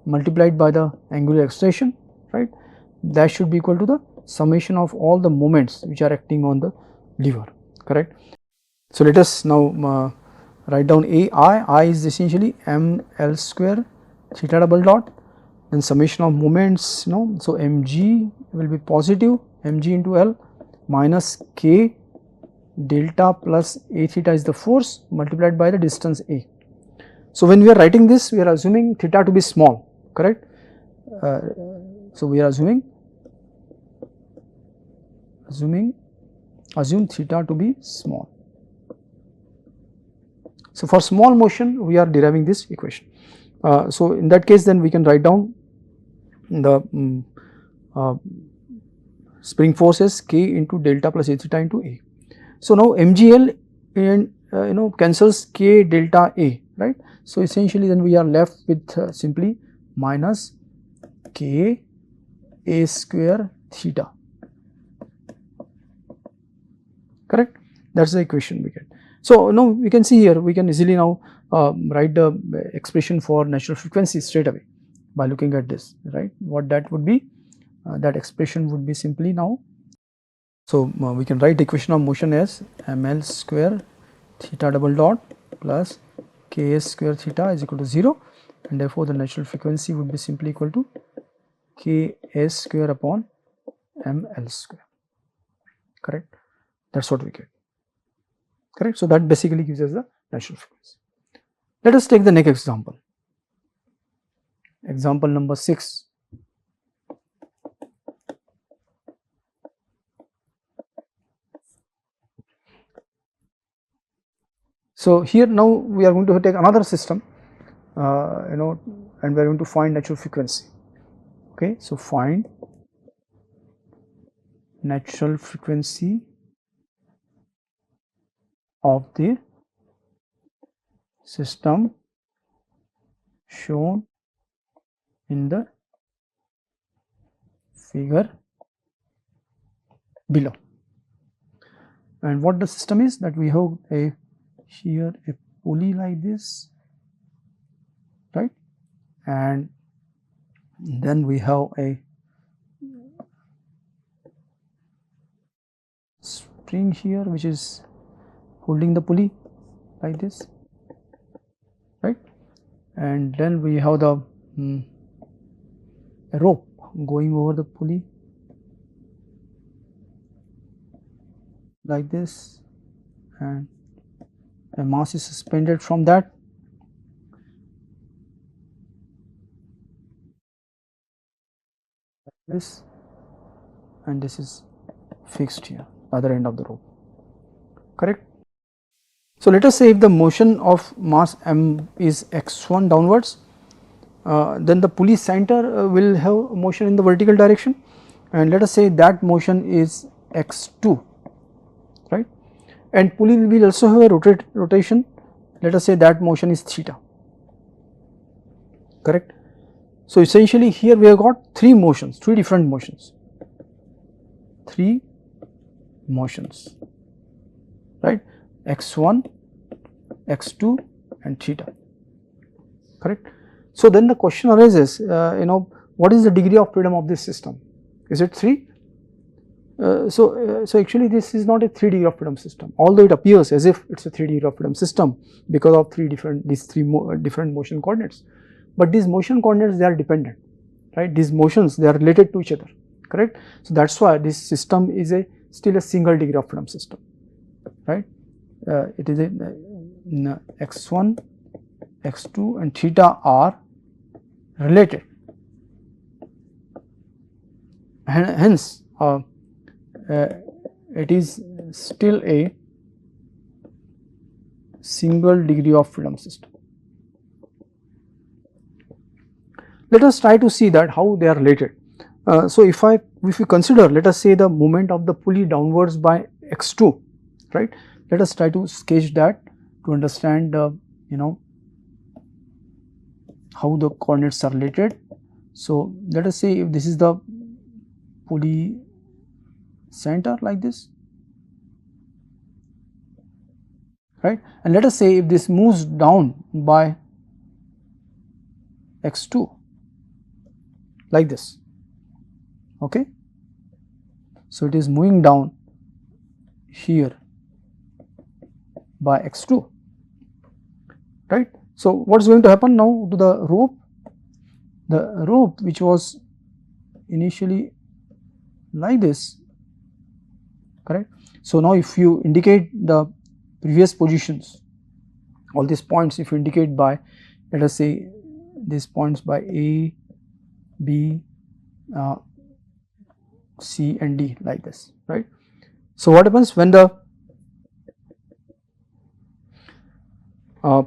multiplied by the angular acceleration, right, that should be equal to the summation of all the moments which are acting on the lever, correct. So, let us now write down I is essentially m L square theta double dot and summation of moments, so mg will be positive, mg into L minus k delta plus A theta is the force multiplied by the distance A. So, when we are writing this, we are assuming theta to be small, correct. So, we are assuming assume theta to be small. So, for small motion we are deriving this equation. So, in that case then we can write down the spring force as k into delta plus A theta into A. So, now mgl and cancels k delta A, right. So, essentially then we are left with simply minus k A square theta, correct. That is the equation we get. So, now we can see here we can easily now write the expression for natural frequency straight away by looking at this, right. What that would be? That expression would be simply now. So, we can write the equation of motion as ml square theta double dot plus ks square theta is equal to 0, and therefore, the natural frequency would be simply equal to ks square upon ml square, correct. That is what we get, correct. So, that basically gives us the natural frequency. Let us take the next example, example number 6. So, here now we are going to take another system and we are going to find natural frequency, okay. So, find natural frequency of the system shown in the figure below. And what the system is, that we have here a pulley like this, right, and then we have a spring here which is holding the pulley like this, right, and then we have the a rope going over the pulley like this, and a mass is suspended from that, this, and this is fixed here, other end of the rope, correct. So, let us say if the motion of mass m is x1 downwards, then the pulley center will have motion in the vertical direction, and let us say that motion is x2, right, and pulley will also have a rotation, let us say that motion is theta, correct. So, essentially here we have got three different motions, right, x1, x2 and theta, correct. So, then the question arises, what is the degree of freedom of this system? Is it 3? So actually this is not a 3 degree of freedom system, although it appears as if it is a 3 degree of freedom system because of these three different motion coordinates, but these motion coordinates, they are dependent, right, these motions, they are related to each other, correct. So, that is why this system is still a single degree of freedom system, right. It is a x1, x2 and theta are related, hence it is still a single degree of freedom system. Let us try to see that how they are related. So, if we consider, let us say the movement of the pulley downwards by x2, right, let us try to sketch that to understand how the coordinates are related. So, let us say if this is the pulley center like this, right, and let us say if this moves down by x2 like this, okay. So, it is moving down here by x2, right. So, what is going to happen now to the rope? The rope which was initially like this, correct. So, now if you indicate the previous positions, all these points if you indicate by, let us say these points by A, B, C and D like this, right. So, what happens when the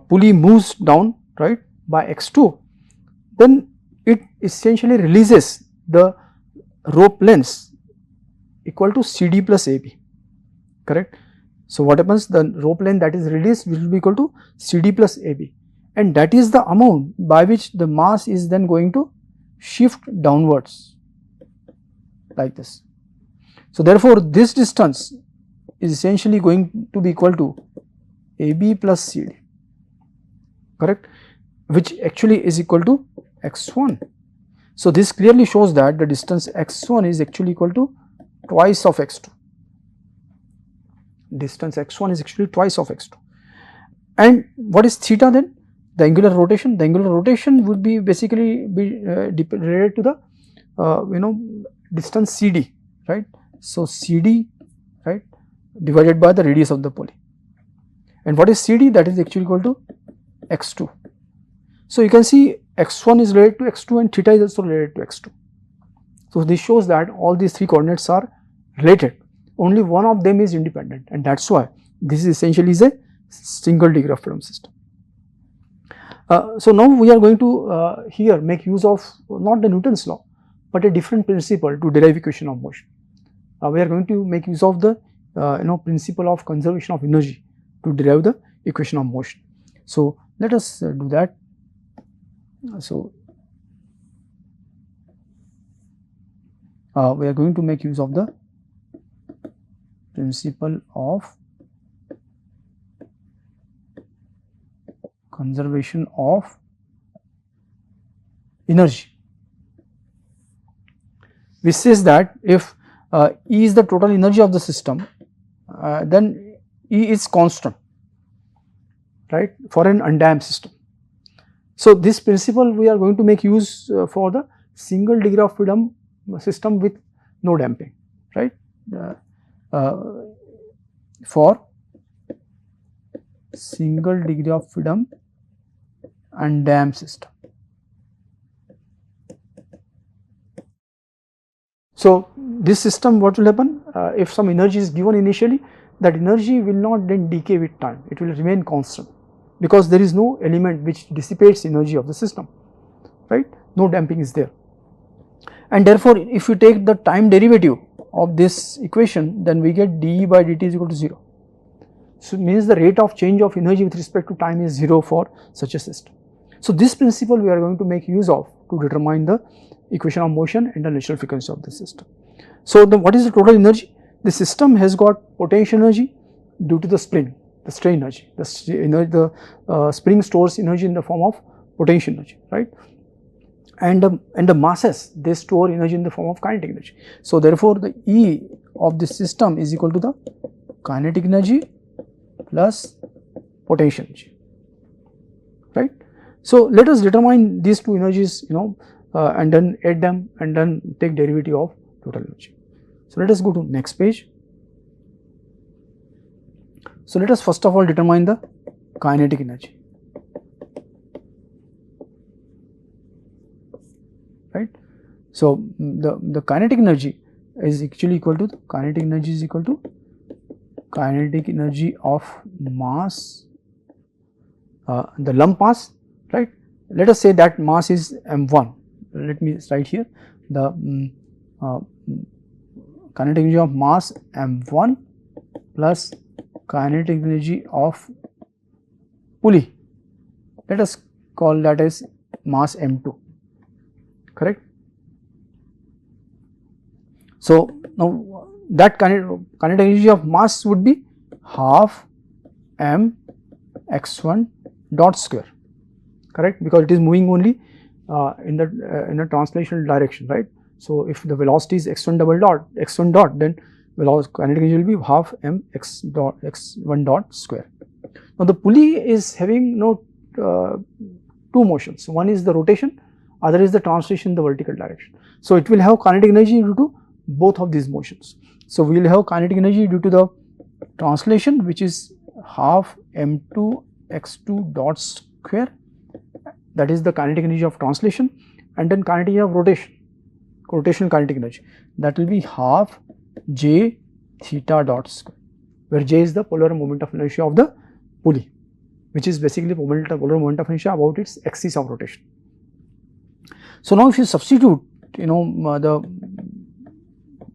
pulley moves down, right, by x2, then it essentially releases the rope lengths equal to CD plus AB, correct. So, what happens, the rope length that is released will be equal to CD plus AB, and that is the amount by which the mass is then going to shift downwards like this. So, therefore, this distance is essentially going to be equal to AB plus CD, correct, which actually is equal to x1. So, this clearly shows that the distance x1 is actually equal to twice of x2. Distance x1 is actually twice of x2. And what is theta then? The angular rotation. The angular rotation would be basically related to the distance CD, right. So, CD, right, divided by the radius of the pulley, and what is CD? That is actually equal to x2. So, you can see x1 is related to x2 and theta is also related to x2. So, this shows that all these three coordinates are related, only one of them is independent, and that is why this is essentially a single degree of freedom system. So, now we are going to here make use of not the Newton's law, but a different principle to derive equation of motion. We are going to make use of the principle of conservation of energy to derive the equation of motion. So, let us do that. So, we are going to make use of the principle of conservation of energy, which says that if E is the total energy of the system, then E is constant, right, for an undamped system. So, this principle we are going to make use for the single degree of freedom system with no damping, right, for single degree of freedom undamped system. So, this system what will happen, if some energy is given initially, that energy will not then decay with time, it will remain constant, because there is no element which dissipates energy of the system, right, no damping is there. And therefore, if you take the time derivative of this equation, then we get dE by dt is equal to 0. So, means the rate of change of energy with respect to time is 0 for such a system. So, this principle we are going to make use of to determine the equation of motion and the natural frequency of the system. So, what is the total energy? The system has got potential energy due to the spring, the strain energy, the spring stores energy in the form of potential energy, right, and the masses, they store energy in the form of kinetic energy. So, therefore, the E of the system is equal to the kinetic energy plus potential energy, right. So, let us determine these two energies, and then add them and then take derivative of total energy. So, let us go to next page. So, let us first of all determine the kinetic energy, right. So, the kinetic energy is actually equal to, the kinetic energy is equal to kinetic energy of mass, the lump mass, right. Let us say that mass is m1, let me write here the kinetic energy of mass m1 plus kinetic energy of pulley, let us call that as mass m2, correct. So, now that kinetic energy of mass would be half m x1 dot square, correct, because it is moving only in the translational direction, right. So, if the velocity is x1 dot, then kinetic energy will be half m x1 dot square. Now, the pulley is having two motions, one is the rotation, other is the translation in the vertical direction. So, it will have kinetic energy due to both of these motions. So, we will have kinetic energy due to the translation, which is half m2 x2 dot square, that is the kinetic energy of translation, and then kinetic energy of rotational kinetic energy, that will be half j theta dot square, where j is the polar moment of inertia of the pulley, which is basically polar moment of inertia about its axis of rotation. So, now if you substitute the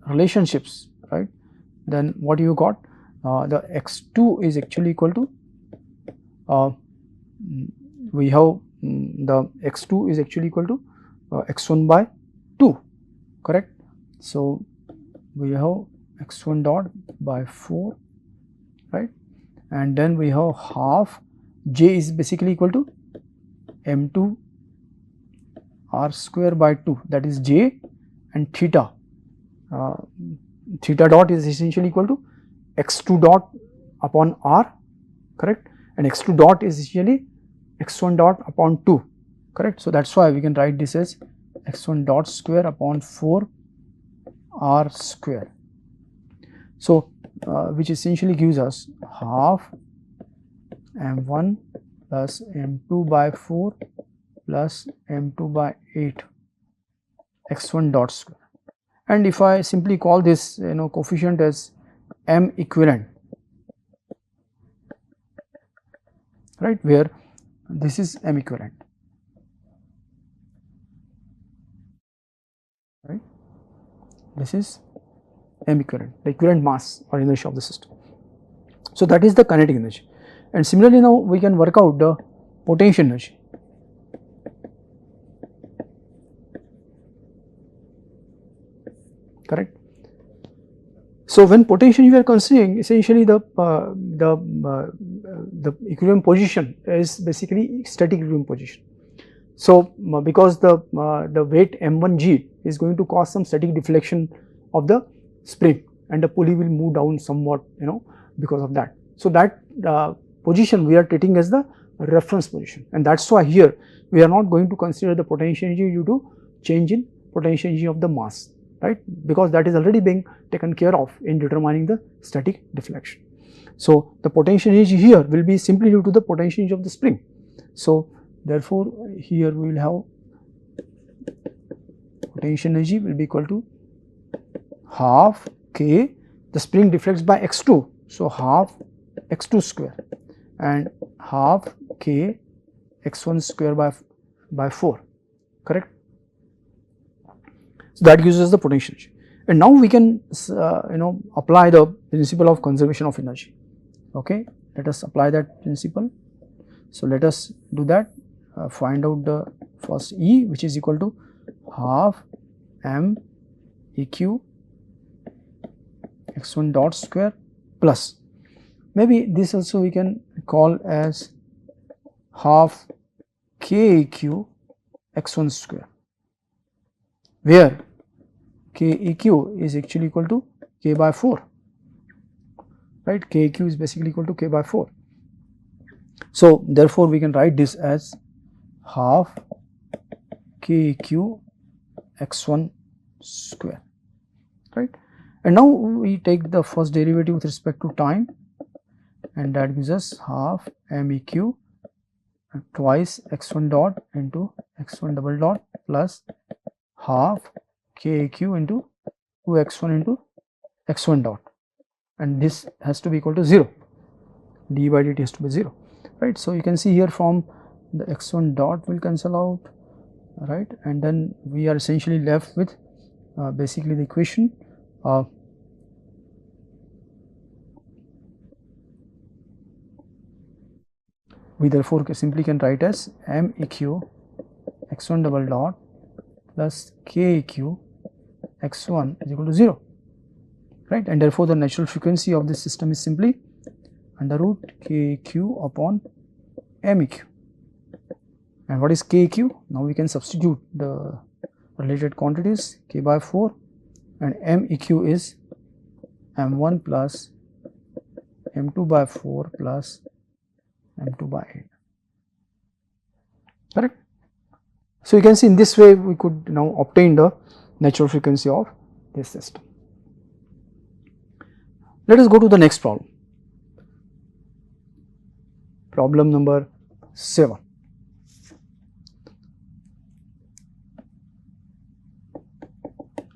relationships, right, then what you got, the x2 is actually equal to, we have the x2 is actually equal to x1 by 2, correct. So, we have x1 dot by 4, right, and then we have half j is basically equal to m2 r square by 2, that is j, and theta, theta dot is essentially equal to x2 dot upon r, correct, and x2 dot is essentially x1 dot upon 2, correct. So, that is why we can write this as x1 dot square upon 4 r square. So, which essentially gives us half m1 plus m2 by 4 plus m2 by 8 x1 dot square. And if I simply call this coefficient as m equivalent, right, where this is m equivalent, right, this is m equivalent, the equivalent mass or inertia of the system. So, that is the kinetic energy, and similarly now we can work out the potential energy. Correct. So, when potential we are considering, essentially the equilibrium position is basically static equilibrium position. So, because the weight m1g is going to cause some static deflection of the spring, and the pulley will move down somewhat because of that. So, that position we are treating as the reference position, and that is why here we are not going to consider the potential energy due to change in potential energy of the mass, right, because that is already being taken care of in determining the static deflection. So, the potential energy here will be simply due to the potential energy of the spring. So, therefore, here we will have potential energy will be equal to half k, the spring deflects by x2, so half x2 square and half k x1 square by 4, correct. So that gives us the potential energy, and now we can apply the principle of conservation of energy. Okay, let us apply that principle. So let us do that. Find out the first E, which is equal to half m eq x1 dot square plus, maybe this also we can call as half k eq x1 square, where k eq is actually equal to k by 4, right. K eq is basically equal to k by 4. So therefore we can write this as half k eq x1 square, right. And now we take the first derivative with respect to time, and that gives us half m eq twice x1 dot into x1 double dot plus half k eq into 2x1 into x1 dot, and this has to be equal to 0, d by dt has to be 0, right. So you can see here from the x1 dot will cancel out, right, and then we are essentially left with basically the equation we therefore simply can write as m eq x1 double dot plus k eq x1 is equal to 0, right, and therefore the natural frequency of this system is simply under root k eq upon m eq. And what is k eq? Now we can substitute the related quantities, k by 4 and m eq is m1 plus m2 by 4 plus m2 by 8, correct. So you can see in this way we could now obtain the natural frequency of this system. Let us go to the next problem. Problem number 7.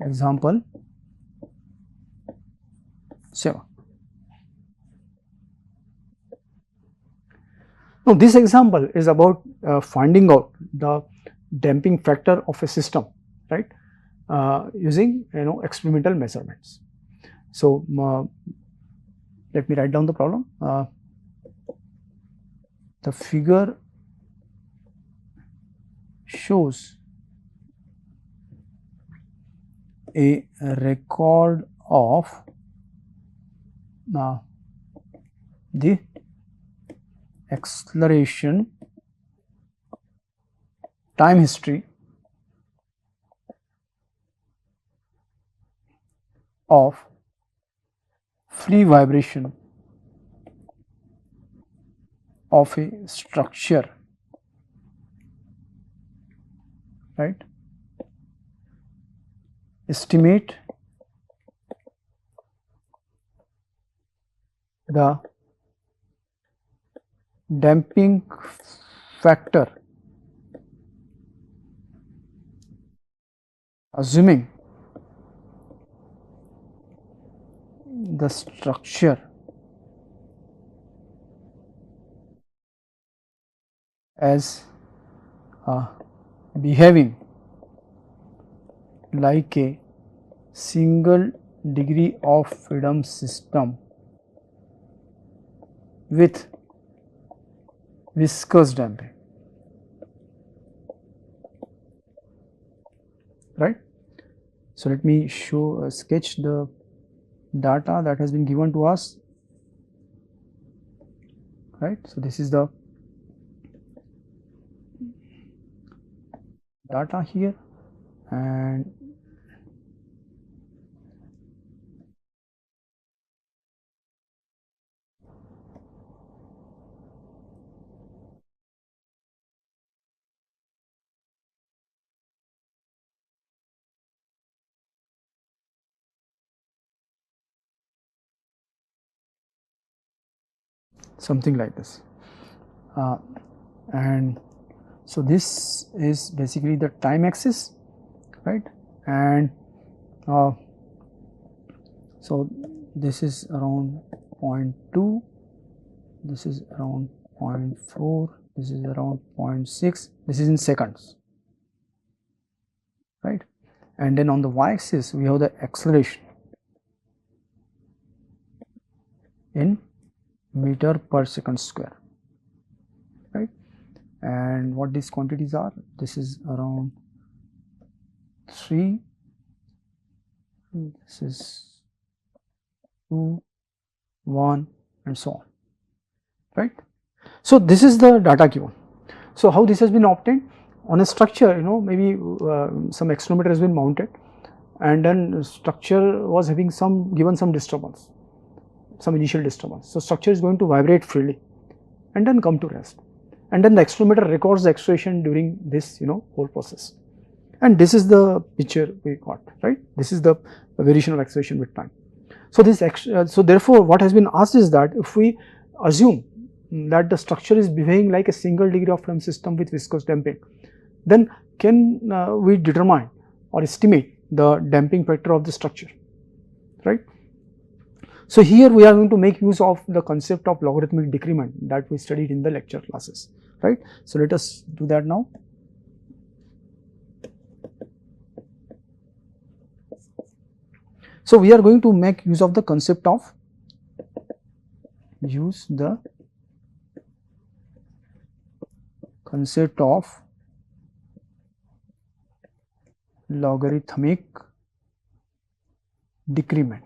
Example 7. Now this example is about finding out the damping factor of a system, right, using experimental measurements. So let me write down the problem. The figure shows a record of the acceleration time history of free vibration of a structure, right. Estimate the damping factor assuming the structure as behaving like a single degree of freedom system with viscous damping, right. So let me sketch the data that has been given to us, right. So this is the data here, and something like this, and so this is basically the time axis, right, and So, this is around 0.2, this is around 0.4, this is around 0.6, this is in seconds, right. And then on the y axis we have the acceleration in meter per second square, right. And what these quantities are, this is around 3, this is 2, 1 and so on, right. So, this is the data given. So, how this has been obtained? On a structure, maybe some accelerometer has been mounted, and then structure was having given some disturbance, some initial disturbance. So, structure is going to vibrate freely and then come to rest, and then the accelerometer records the acceleration during this whole process, and this is the picture we got, right. This is the variation of acceleration with time. So, so therefore, what has been asked is that if we assume that the structure is behaving like a single degree of freedom system with viscous damping, then can we determine or estimate the damping factor of the structure, right. So, here we are going to make use of the concept of logarithmic decrement that we studied in the lecture classes, right. So, let us do that now. So, we are going to make use of the concept of logarithmic decrement.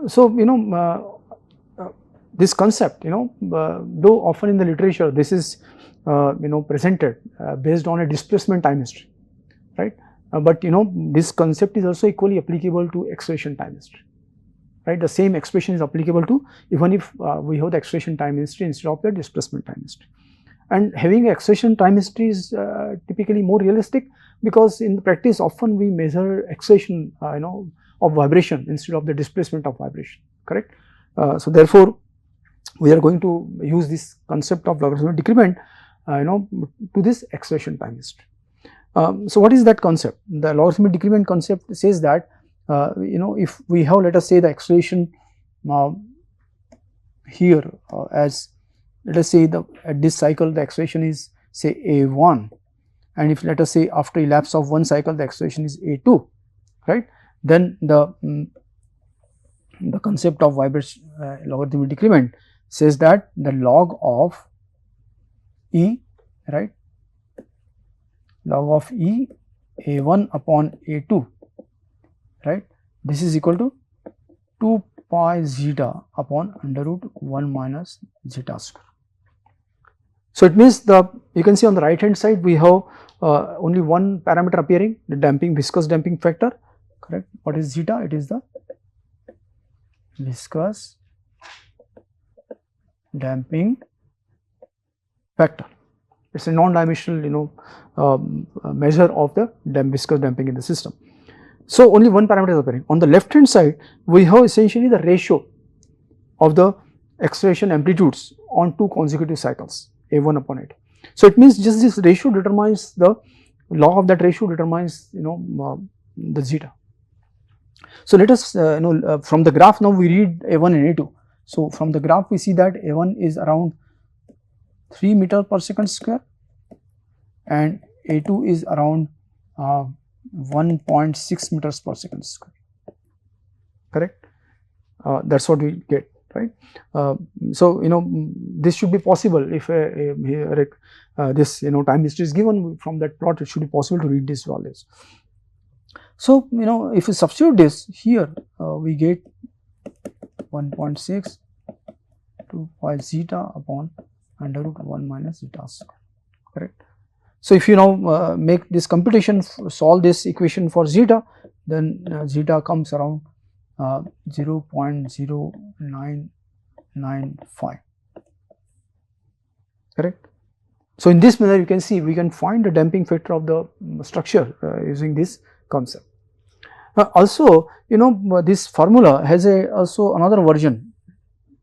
So, this concept, though often in the literature this is presented based on a displacement time history, right. But this concept is also equally applicable to acceleration time history, right. The same expression is applicable to even if we have the acceleration time history instead of the displacement time history. And having acceleration time history is typically more realistic, because in the practice often we measure acceleration of vibration instead of the displacement of vibration, correct. So, therefore, we are going to use this concept of logarithmic decrement to this acceleration time history. So, what is that concept? The logarithmic decrement concept says that if we have, let us say, the acceleration here as, let us say, at this cycle the acceleration is say a1, and if let us say after elapse of one cycle the acceleration is a2, right, then the concept of vibration logarithmic decrement says that the log of E, right, log of E a1 upon a2, right, this is equal to 2 pi zeta upon under root 1 minus zeta square. So, it means you can see on the right hand side we have only one parameter appearing, the viscous damping factor, correct. What is zeta? It is the viscous damping factor. It is a non-dimensional measure of the viscous damping in the system. So, only one parameter is appearing. On the left hand side we have essentially the ratio of the acceleration amplitudes on two consecutive cycles, a1 upon a2. So, it means just this ratio determines the log of that ratio determines the zeta. So, let us from the graph now we read a1 and a2. So, from the graph we see that a1 is around 3 meter per second square and a2 is around 1.6 meters per second square, correct. That is what we get, right. So, this should be possible if this time history is given from that plot, it should be possible to read these values. So, if we substitute this here, we get 1.6 2 pi zeta upon under root 1 minus zeta square, correct. So, if you now make this computation, solve this equation for zeta, then zeta comes around 0.0995, correct. So, in this manner you can see we can find the damping factor of the structure using this concept. Also, this formula has also another version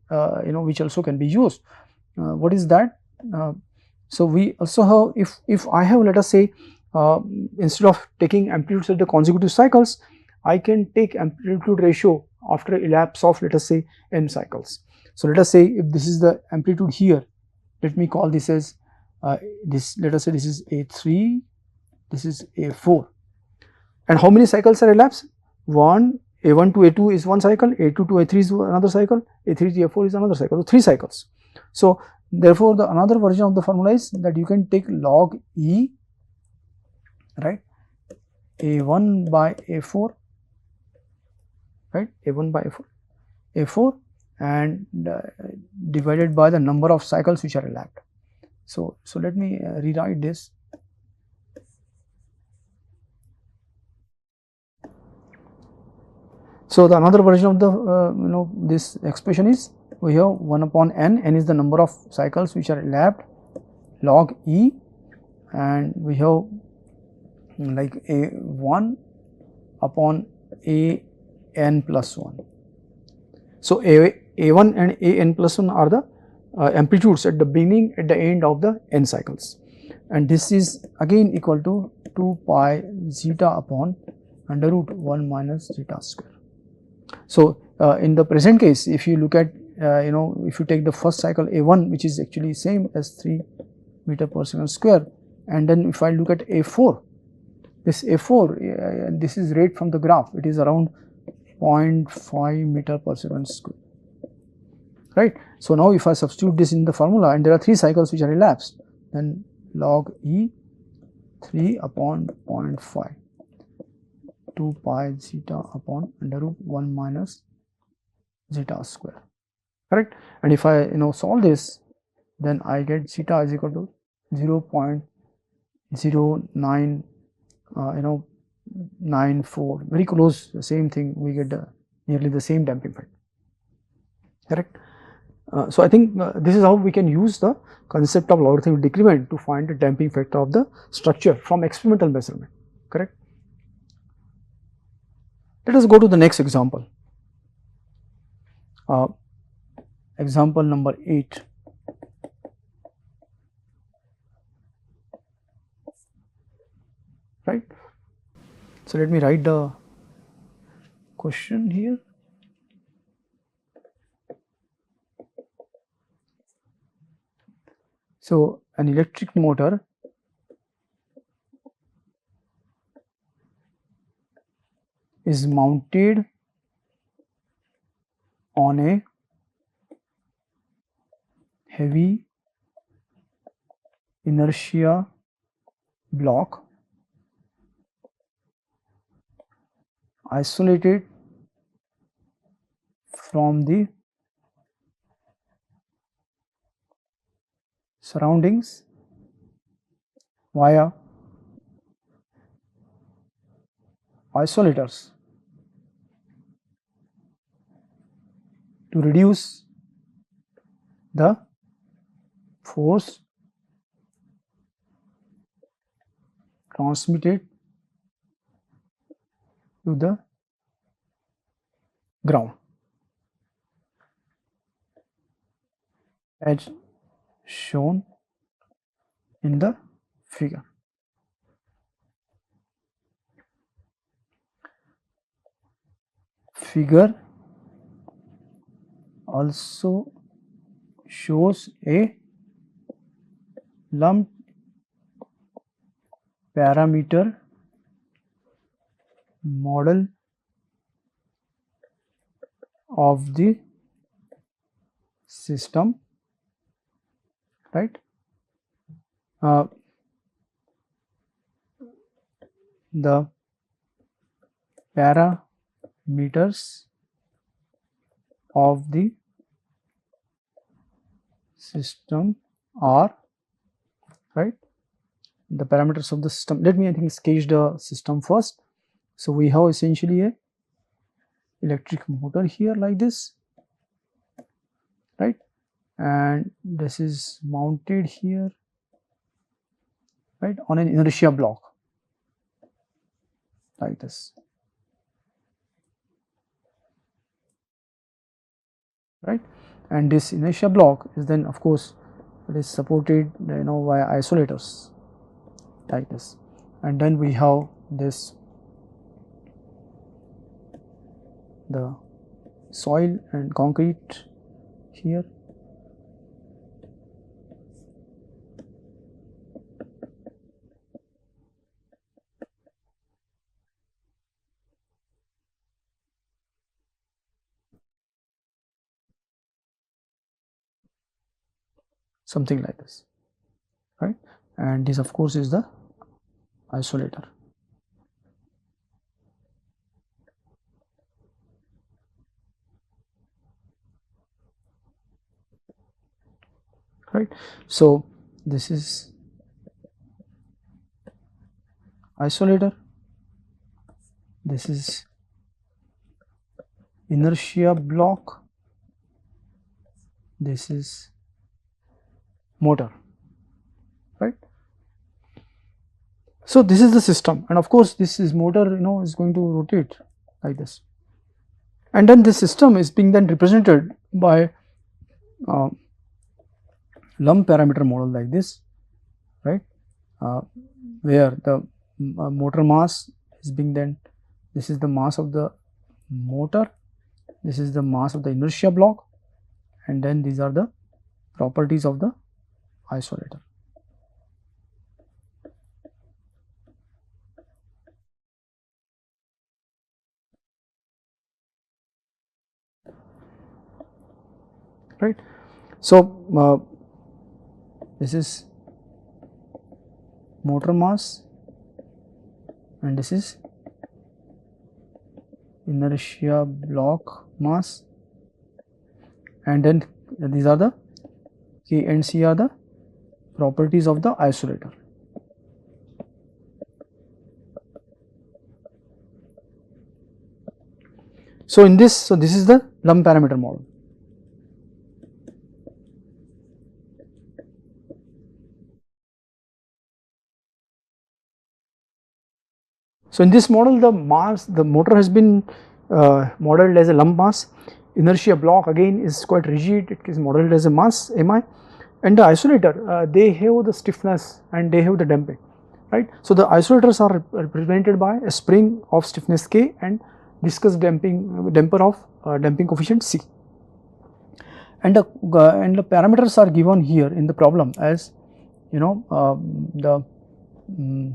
which also can be used. What is that? So, we also have, if I have, let us say, instead of taking amplitudes at the consecutive cycles, I can take amplitude ratio after a elapse of, let us say, n cycles. So let us say if this is the amplitude here, let me call this as let us say this is A3, this is A4, and how many cycles are elapsed? A1 to A2 is one cycle, A2 to A3 is another cycle, A3 to A4 is another cycle, so 3 cycles. So therefore the another version of the formula is that you can take log E, right, A1 by A4, right, A1 by A4 and divided by the number of cycles which are elapsed. So let me rewrite this. So the another version of the this expression is, we have 1 upon n, n is the number of cycles which are elapsed, log E, and we have like A1 upon A n plus 1. So A1 and A n plus 1 are the amplitudes at the beginning, at the end of the n cycles, and this is again equal to 2 pi zeta upon under root 1 minus zeta square. So in the present case, if you look at if you take the first cycle A1, which is actually same as 3 meter per second square, and then if I look at A4, this A4 this is rate from the graph, it is around 0.5 meter per second square, right. So now if I substitute this in the formula and there are 3 cycles which are elapsed, then log E 3 upon 0.5, 2 pi zeta upon under root 1 minus zeta square, correct. And if I solve this, then I get zeta is equal to 0.09 94, very close, the same thing, we get nearly the same damping effect, correct. So I think this is how we can use the concept of logarithmic decrement to find the damping factor of the structure from experimental measurement, correct. Let us go to the next example. Example number 8. Right. So let me write the question here. So an electric motor is mounted on a heavy inertia block isolated from the surroundings via isolators to reduce the force transmitted to the ground as shown in the figure. Figure also shows a lumped parameter model of the system, right. The parameters of the system are, right, the parameters of the system. Let me sketch the system first. So we have essentially a electric motor here like this, right, and this is mounted here, right, on an inertia block like this, right, and this inertia block is then of course it is supported via isolators like this. and then we have this, the soil and concrete here. Something like this, right? And this of course is the isolator. Right. So this is isolator, this is inertia block, this is motor, right? So this is the system, and of course this is motor, is going to rotate like this, and then this system is being then represented by lump parameter model like this, right, where the motor mass is being then, this is the mass of the motor, this is the mass of the inertia block, and then these are the properties of the isolator. Right. So this is motor mass and this is inertia block mass, and then these are the K and C are the properties of the isolator. So in this, so this is the lump parameter model. So in this model, the mass, the motor has been modeled as a lump mass. Inertia block again is quite rigid, it is modeled as a mass Mi, and the isolator, they have the stiffness and they have the damping, right. So the isolators are represented by a spring of stiffness K and viscous damper of damping coefficient C, and the parameters are given here in the problem as the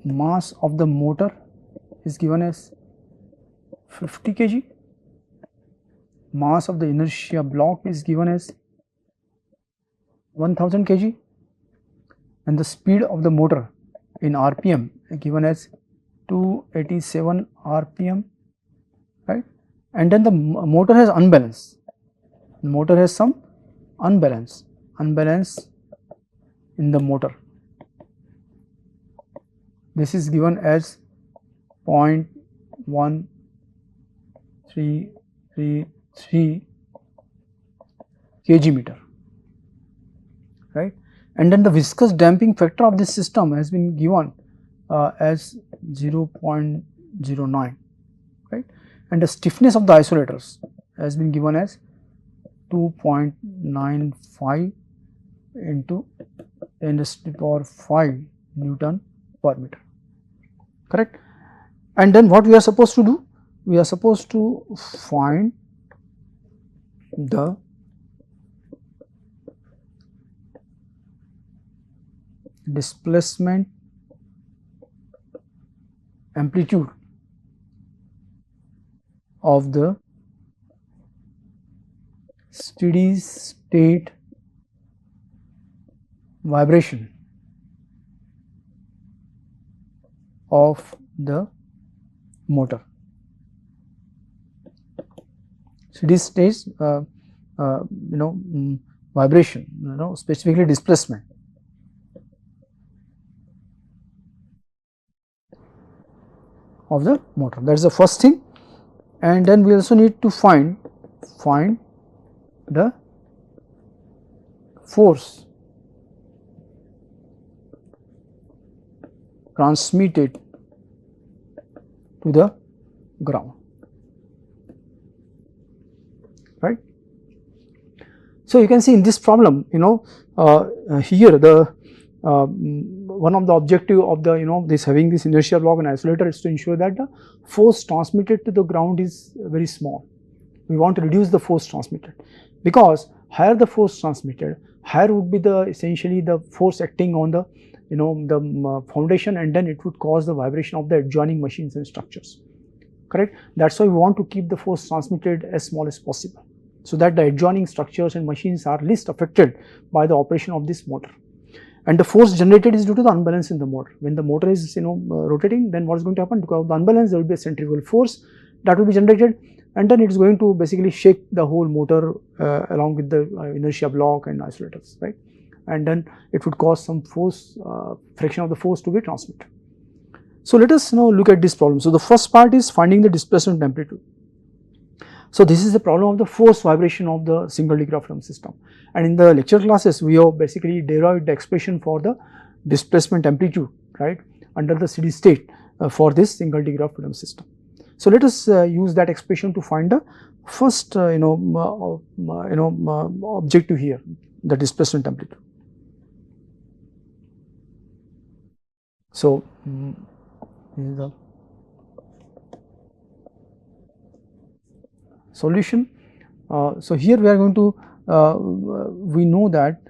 mass of the motor is given as 50 kg, mass of the inertia block is given as 1000 kg, and the speed of the motor in RPM given as 287 RPM, right, and then the motor has unbalance, motor has some unbalance in the motor. This is given as 0.1333 kg meter, right, and then the viscous damping factor of this system has been given as 0.09, right, and the stiffness of the isolators has been given as 2.95 into 10⁵ Newton per meter, correct. And then what we are supposed to do? We are supposed to find the displacement amplitude of the steady state vibration of the motor. Steady state vibration, specifically displacement of the motor. That is the first thing, and then we also need to find the force transmitted to the ground, right. So you can see in this problem, here the one of the objective of the this having this inertia block and isolator is to ensure that the force transmitted to the ground is very small. We want to reduce the force transmitted, because higher the force transmitted, higher would be the essentially the force acting on the the foundation, and then it would cause the vibration of the adjoining machines and structures, correct. That is why we want to keep the force transmitted as small as possible, so that the adjoining structures and machines are least affected by the operation of this motor. And the force generated is due to the unbalance in the motor. When the motor is rotating, then what is going to happen? Because of the unbalance, there will be a centrifugal force that will be generated, and then it is going to basically shake the whole motor along with the inertia block and isolators, right, and then it would cause some force fraction of the force to be transmitted. So let us now look at this problem. So the first part is finding the displacement amplitude. So this is the problem of the force vibration of the single degree of freedom system, and in the lecture classes we have basically derived the expression for the displacement amplitude, right, under the steady state for this single degree of freedom system. So let us use that expression to find the first objective here, the displacement amplitude. So this is the solution. So here we are going to we know that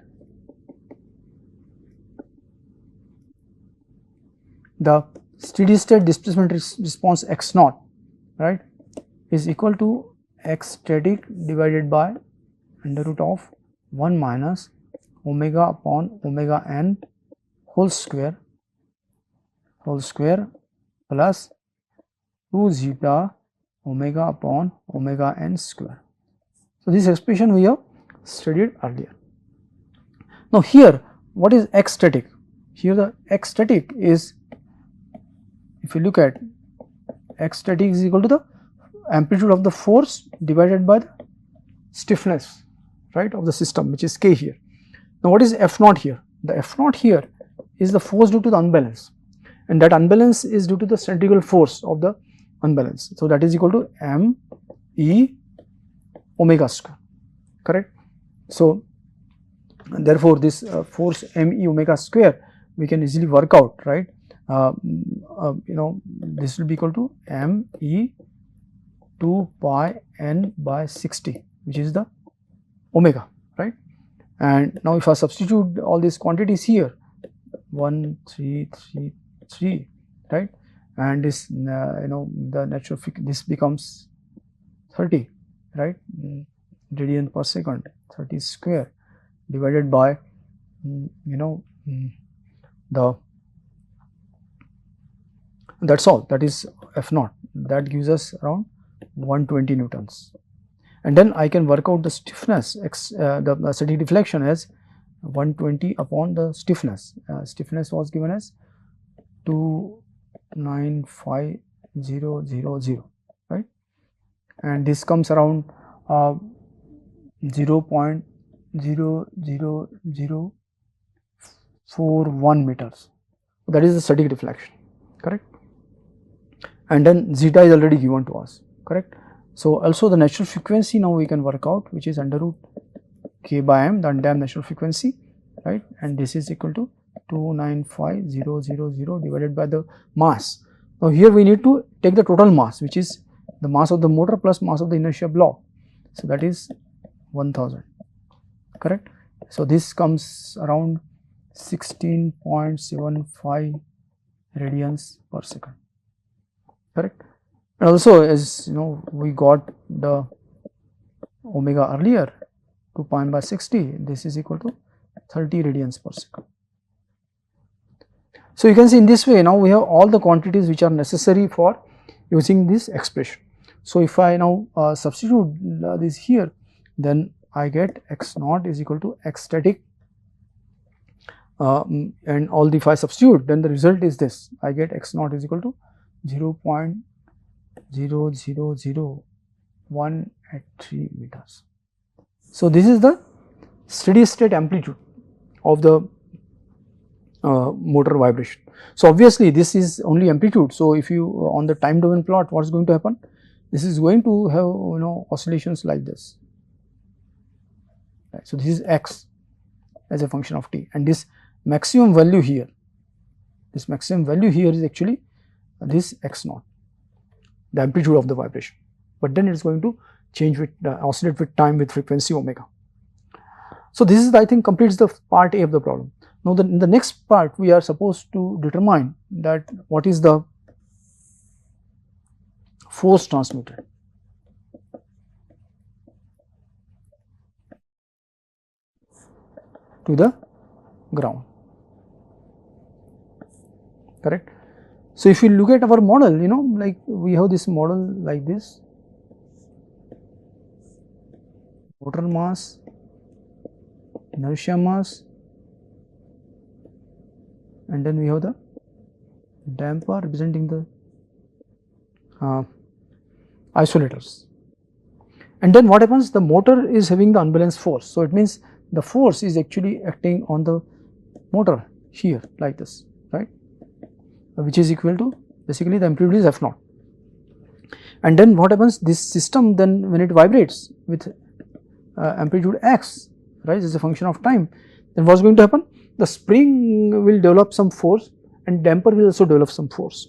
the steady state displacement response x naught, right, is equal to x static divided by under root of 1 minus omega upon omega n whole square plus 2 zeta omega upon omega n square. So this expression we have studied earlier. Now here what is x static? Here the x static is, if you look at x static is equal to the amplitude of the force divided by the stiffness, right, of the system, which is k here. Now what is F naught here? The F naught here is the force due to the unbalance, and that unbalance is due to the centrifugal force of the unbalance. So that is equal to m e omega square, correct. So therefore this force m e omega square we can easily work out, right. This will be equal to m e 2 pi n by 60, which is the omega, right. And now if I substitute all these quantities here, 1 3 3 3, right, and this the natural this becomes 30, right, radian per second, 30 square divided by the, that's all, that is F naught, that gives us around 120 newtons. And then I can work out the stiffness the static deflection as 120 upon the stiffness. Stiffness was given as 295,000, right, and this comes around 0.00041 meters. That is the static deflection, correct. And then zeta is already given to us, correct. So also the natural frequency now we can work out, which is under root k by m, the undamped natural frequency, right, and this is equal to 295,000 divided by the mass. Now here we need to take the total mass, which is the mass of the motor plus mass of the inertia block. So that is 1000, correct. So this comes around 16.75 radians per second, correct. And also, as we got the omega earlier, 2 pi by 60, this is equal to 30 radians per second. So you can see in this way now we have all the quantities which are necessary for using this expression. So if I now substitute this here, then I get x naught is equal to x static, and all the, if I substitute, then the result is this, I get x naught is equal to 0.0001 at 3 meters. So this is the steady state amplitude of the motor vibration. So obviously this is only amplitude. So if you on the time domain plot, what is going to happen? This is going to have oscillations like this. Right. So this is x as a function of t, and this maximum value here This maximum value here is actually this x naught, the amplitude of the vibration, but then it is going to change with oscillate with time with frequency omega. So, this is I think completes the part A of the problem. Now, in the next part we are supposed to determine that what is the force transmitted to the ground, correct. So, if you look at our model, like we have this model like this, motor mass, inertia mass, and then we have the damper representing the isolators. And then what happens, the motor is having the unbalanced force. So, it means the force is actually acting on the motor here like this, right, which is equal to basically the amplitude is f naught. And then what happens, this system then when it vibrates with amplitude x, right, is a function of time, then what is going to happen, the spring will develop some force and damper will also develop some force,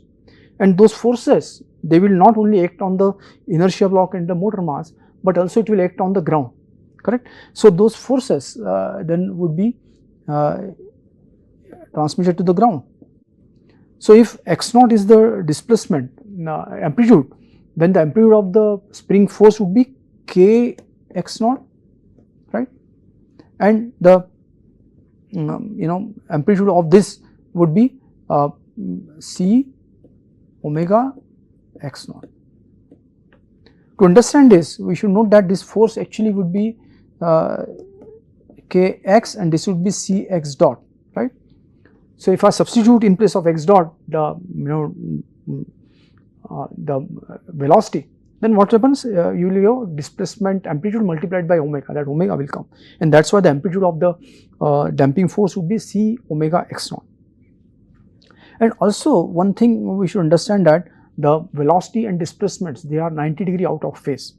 and those forces, they will not only act on the inertia block and the motor mass, but also it will act on the ground, correct. So, those forces then would be transmitted to the ground. So, if x naught is the displacement amplitude, then the amplitude of the spring force would be k x naught, right, and the amplitude of this would be c omega x naught. To understand this, we should note that this force actually would be kx and this would be cx dot, right. So, if I substitute in place of x dot the the velocity, then what happens, you will have displacement amplitude multiplied by omega, that omega will come, and that is why the amplitude of the damping force would be c omega x naught. And also one thing we should understand, that the velocity and displacements, they are 90° out of phase.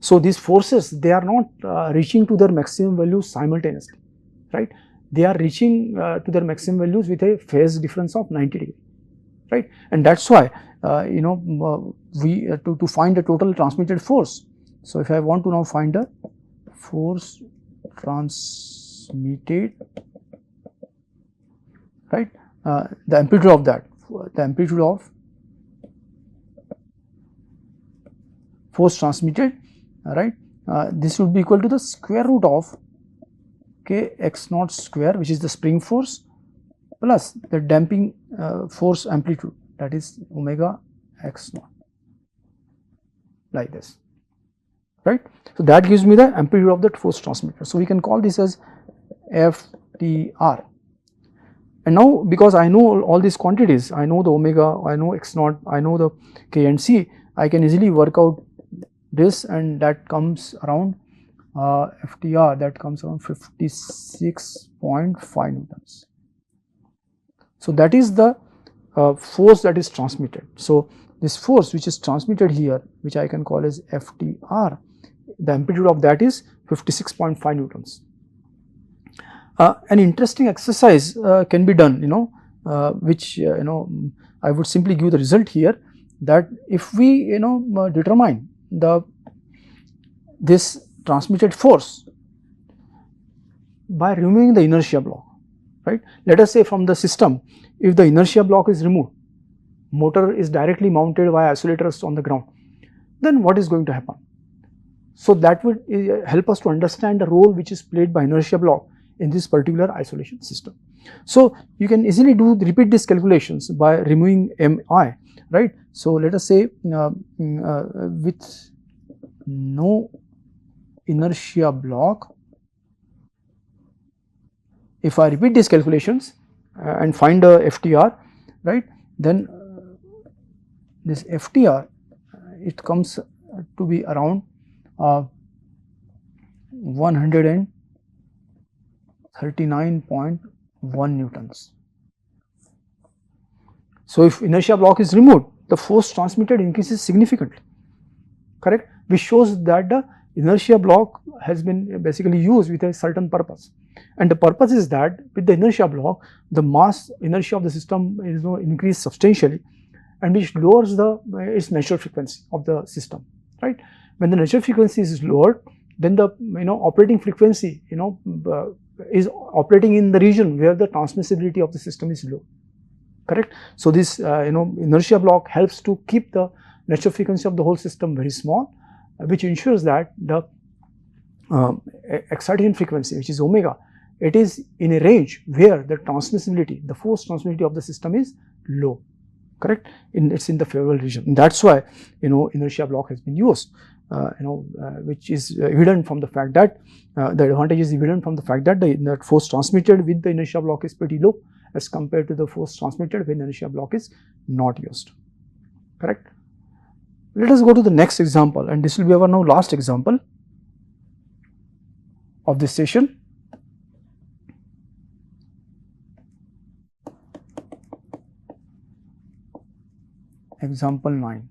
So, these forces, they are not reaching to their maximum values simultaneously, right, they are reaching to their maximum values with a phase difference of 90°, right, and that is why we to find the total transmitted force. So, if I want to now find the force transmitted, right, the amplitude of that, the amplitude of force transmitted, right, this would be equal to the square root of k x naught square, which is the spring force, plus the damping force amplitude, that is omega x naught, like this, right. So, that gives me the amplitude of that force transmitter. So, we can call this as FTR. And now, because I know all these quantities, I know the omega, I know x naught, I know the k and c, I can easily work out this, and that comes around FTR, that comes around 56.5 newtons. So, that is the force that is transmitted. So, this force which is transmitted here, which I can call as FTR, the amplitude of that is 56.5 newtons. An interesting exercise can be done, which I would simply give the result here, that if we determine this transmitted force by removing the inertia block, right. Let us say from the system, if the inertia block is removed, motor is directly mounted via isolators on the ground, then what is going to happen? So, that would help us to understand the role which is played by inertia block in this particular isolation system. So, you can easily repeat these calculations by removing mi, right. So, let us say with no inertia block, if I repeat these calculations and find a FTR, right, then this FTR, it comes to be around 139.1 newtons. So, if inertia block is removed, the force transmitted increases significantly, correct, which shows that the inertia block has been basically used with a certain purpose. And the purpose is that with the inertia block, the mass inertia of the system is increased substantially, and which lowers the its natural frequency of the system, right. When the natural frequency is lowered, then the operating frequency is operating in the region where the transmissibility of the system is low, correct. So this inertia block helps to keep the natural frequency of the whole system very small, which ensures that the excitation frequency, which is omega, it is in a range where the transmissibility, the force transmissibility of the system is low, correct. It's in the favorable region. That's why inertia block has been used, which is evident from the fact that the advantage is evident from the fact that the force transmitted with the inertia block is pretty low as compared to the force transmitted when the inertia block is not used, correct. Let us go to the next example, and this will be our now last example of this session. Example 9.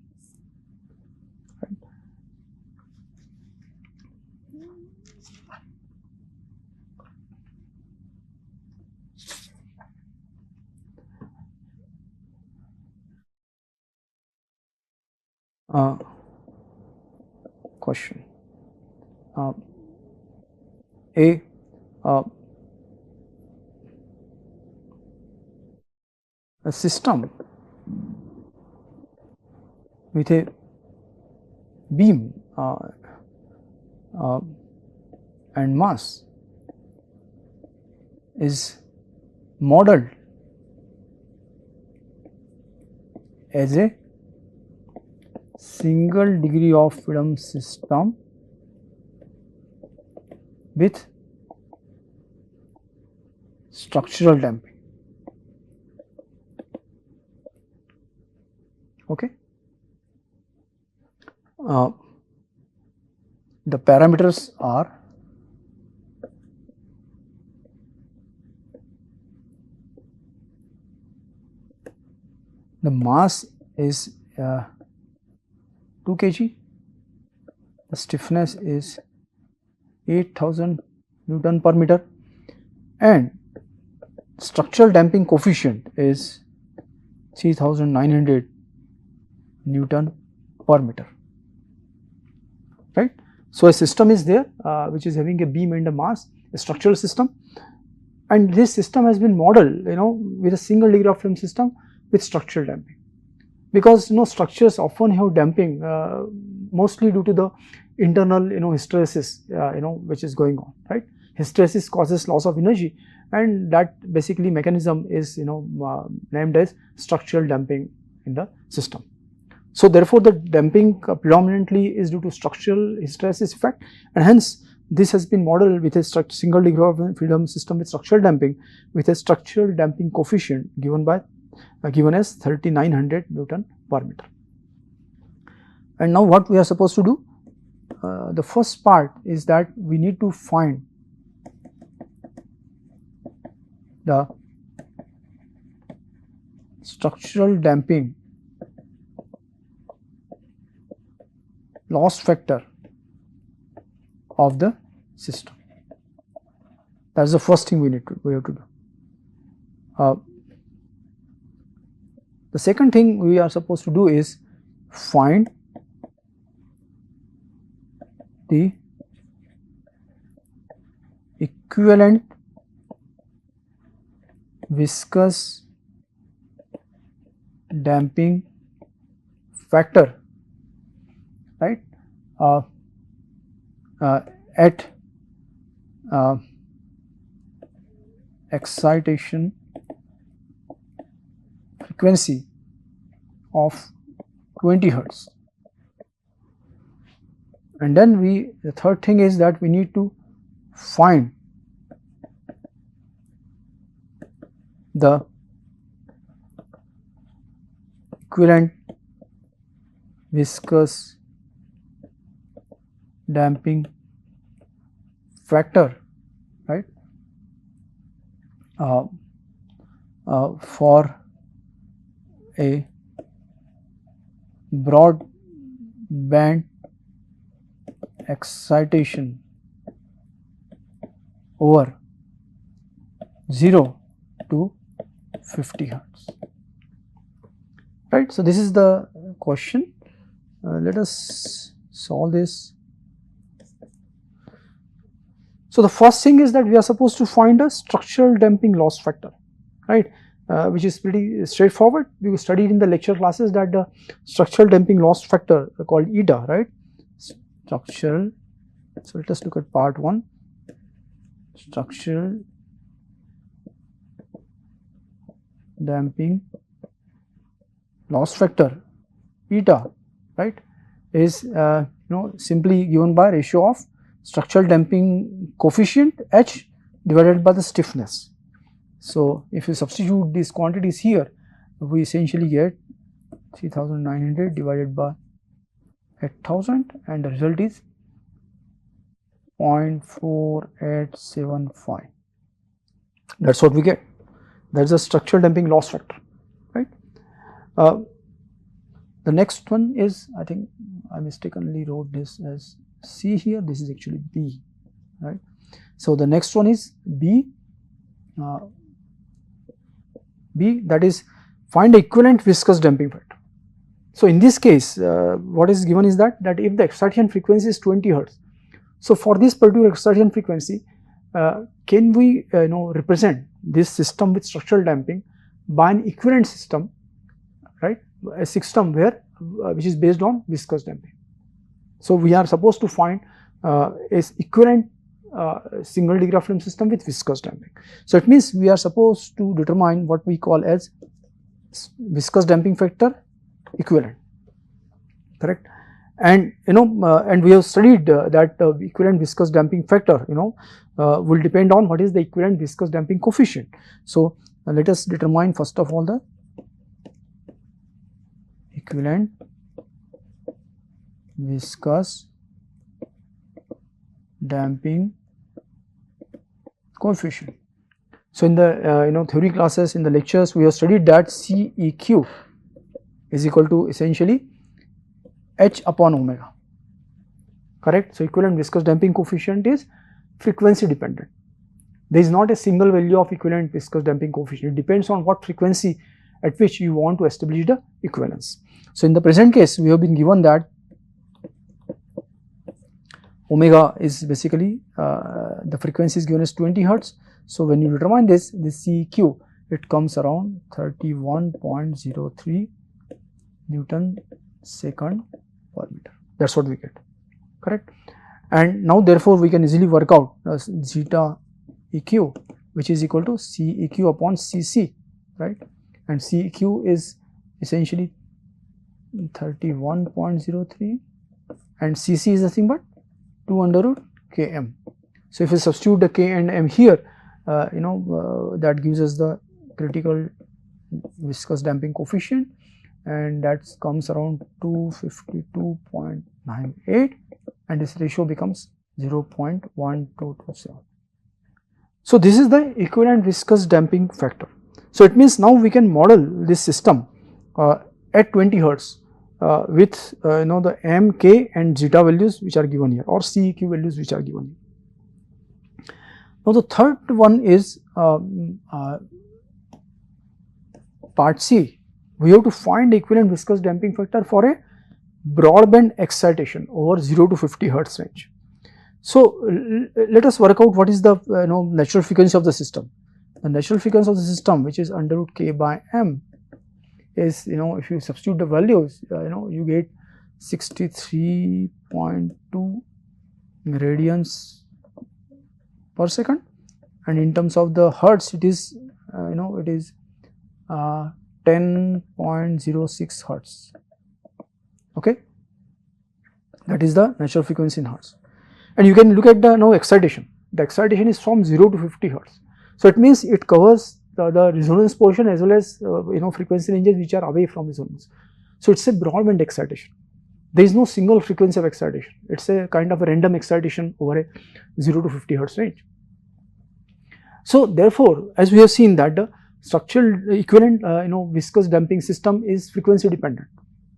Question. A system with a beam and mass is modeled as a single degree of freedom system with structural damping. Okay. The parameters are the mass is 2 kg, the stiffness is 8000 Newton per meter, and structural damping coefficient is 3900 Newton per meter, right. So a system is there which is having a beam and a mass, a structural system, and this system has been modeled with a single degree of freedom system with structural damping, because structures often have damping mostly due to the internal hysteresis which is going on, right. Hysteresis causes loss of energy, and that basically mechanism is named as structural damping in the system. So therefore the damping predominantly is due to structural hysteresis effect, and hence this has been modeled with a single degree of freedom system with structural damping with a structural damping coefficient given as 3900 Newton per meter. And now what we are supposed to do? The first part is that we need to find the structural damping loss factor of the system. That is the first thing we have to do. The second thing we are supposed to do is find the equivalent viscous damping factor, right, at excitation frequency of 20 hertz. And then the third thing is that we need to find the equivalent viscous damping factor, right, for a broad band excitation over 0 to 50 hertz, right. So, this is the question. Let us solve this. So, the first thing is that we are supposed to find a structural damping loss factor, right, which is pretty straightforward. We studied in the lecture classes that the structural damping loss factor called eta, right, structural. So, let us look at part 1, structural damping loss factor eta, right, is simply given by ratio of structural damping coefficient H divided by the stiffness. So, if you substitute these quantities here, we essentially get 3900 divided by 8000 and the result is 0.4875. That is what we get. That is the structural damping loss factor, right. The next one is, I think I mistakenly wrote this as C here, this is actually B, right. So, the next one is B, that is find the equivalent viscous damping factor. So, in this case what is given is that if the excitation frequency is 20 hertz. So, for this particular excitation frequency can we represent this system with structural damping by an equivalent system, right, a system where which is based on viscous damping. So, we are supposed to find a equivalent single degree of freedom system with viscous damping. So, it means we are supposed to determine what we call as viscous damping factor equivalent, correct. And and we have studied that equivalent viscous damping factor will depend on what is the equivalent viscous damping coefficient. So, let us determine first of all the equivalent viscous damping coefficient. So, in the theory classes, in the lectures, we have studied that CEQ is equal to essentially H upon omega, correct. So, equivalent viscous damping coefficient is frequency dependent. There is not a single value of equivalent viscous damping coefficient. It depends on what frequency at which you want to establish the equivalence. So, in the present case, we have been given that omega is basically the frequency is given as 20 hertz. So, when you determine this CEQ, it comes around 31.03 Newton second per meter. That is what we get, correct. And now therefore, we can easily work out zeta EQ, which is equal to CEQ upon CC, right, and CEQ is essentially 31.03 and CC is nothing but 2 under root km. So, if we substitute the k and m here, that gives us the critical viscous damping coefficient, and that comes around 252.98 and this ratio becomes 0.1227. So, this is the equivalent viscous damping factor. So, it means now we can model this system at 20 hertz with the m, k and zeta values which are given here, or CEQ values which are given here. Now, the third one is part C. We have to find the equivalent viscous damping factor for a broadband excitation over 0 to 50 hertz range. So, let us work out what is the natural frequency of the system. The natural frequency of the system, which is under root k by m, is if you substitute the values, you get 63.2 radians per second, and in terms of the hertz, it is it is 10.06 hertz. Okay, that is the natural frequency in hertz. And you can look at the excitation. The excitation is from 0 to 50 hertz. So, it means it covers the resonance portion as well as frequency ranges which are away from resonance. So, it is a broadband excitation. There is no single frequency of excitation. It is a kind of a random excitation over a 0 to 50 hertz range. So, therefore, as we have seen that the structural equivalent viscous damping system is frequency dependent.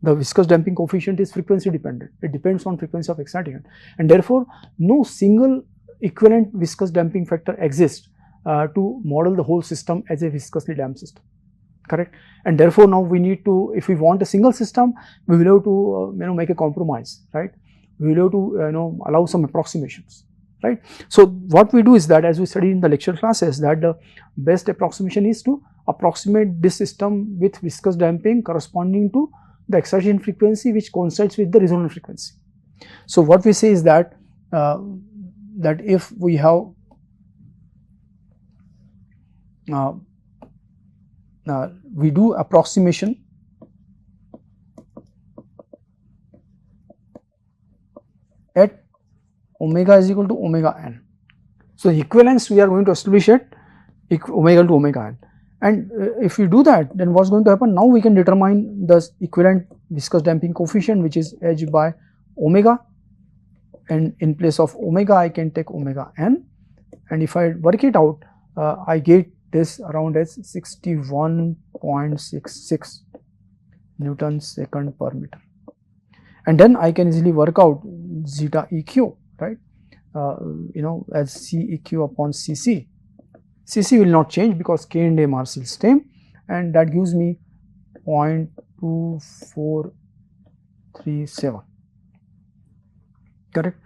The viscous damping coefficient is frequency dependent. It depends on frequency of excitation, and therefore, no single equivalent viscous damping factor exists to model the whole system as a viscously damped system, correct. And therefore, now we need to, if we want a single system, we will have to make a compromise, right. We will have to allow some approximations, right. So what we do is that, as we studied in the lecture classes, that the best approximation is to approximate this system with viscous damping corresponding to the excitation frequency which coincides with the resonant frequency. So what we say is that that if we have we do approximation at omega is equal to omega n. So equivalence we are going to establish at omega to omega n, and if we do that, then what is going to happen? Now we can determine the equivalent viscous damping coefficient, which is h by omega, and in place of omega I can take omega n, and if I work it out, I get this around as 61.66 Newton second per meter, and then I can easily work out zeta eq, right, as C eq upon Cc. Cc will not change because K and M are still same, and that gives me 0.2437, correct.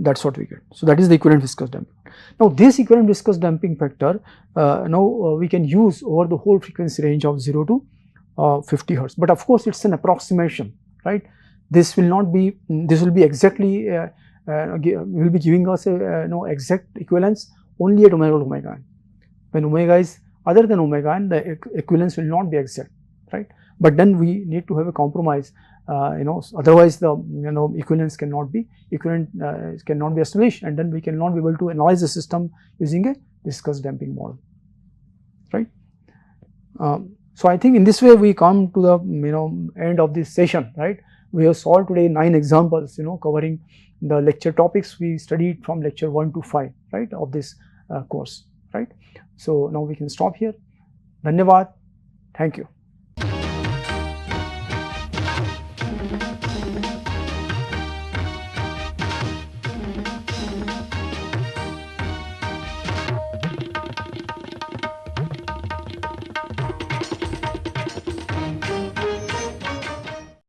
That is what we get. So that is the equivalent viscous damping. Now this equivalent viscous damping factor we can use over the whole frequency range of 0 to 50 hertz, but of course it is an approximation, right. This will not be, this will be exactly will be giving us a exact equivalence only at omega to omega n. When omega is other than omega n, the equivalence will not be exact, right. But then we need to have a compromise, otherwise the equivalence cannot be established, and then we cannot be able to analyze the system using a viscous damping model, right. So I think in this way we come to the end of this session, right. We have solved today 9 examples, covering the lecture topics we studied from lecture 1 to 5, right, of this course, right. So now we can stop here. Dhanyavad. Thank you.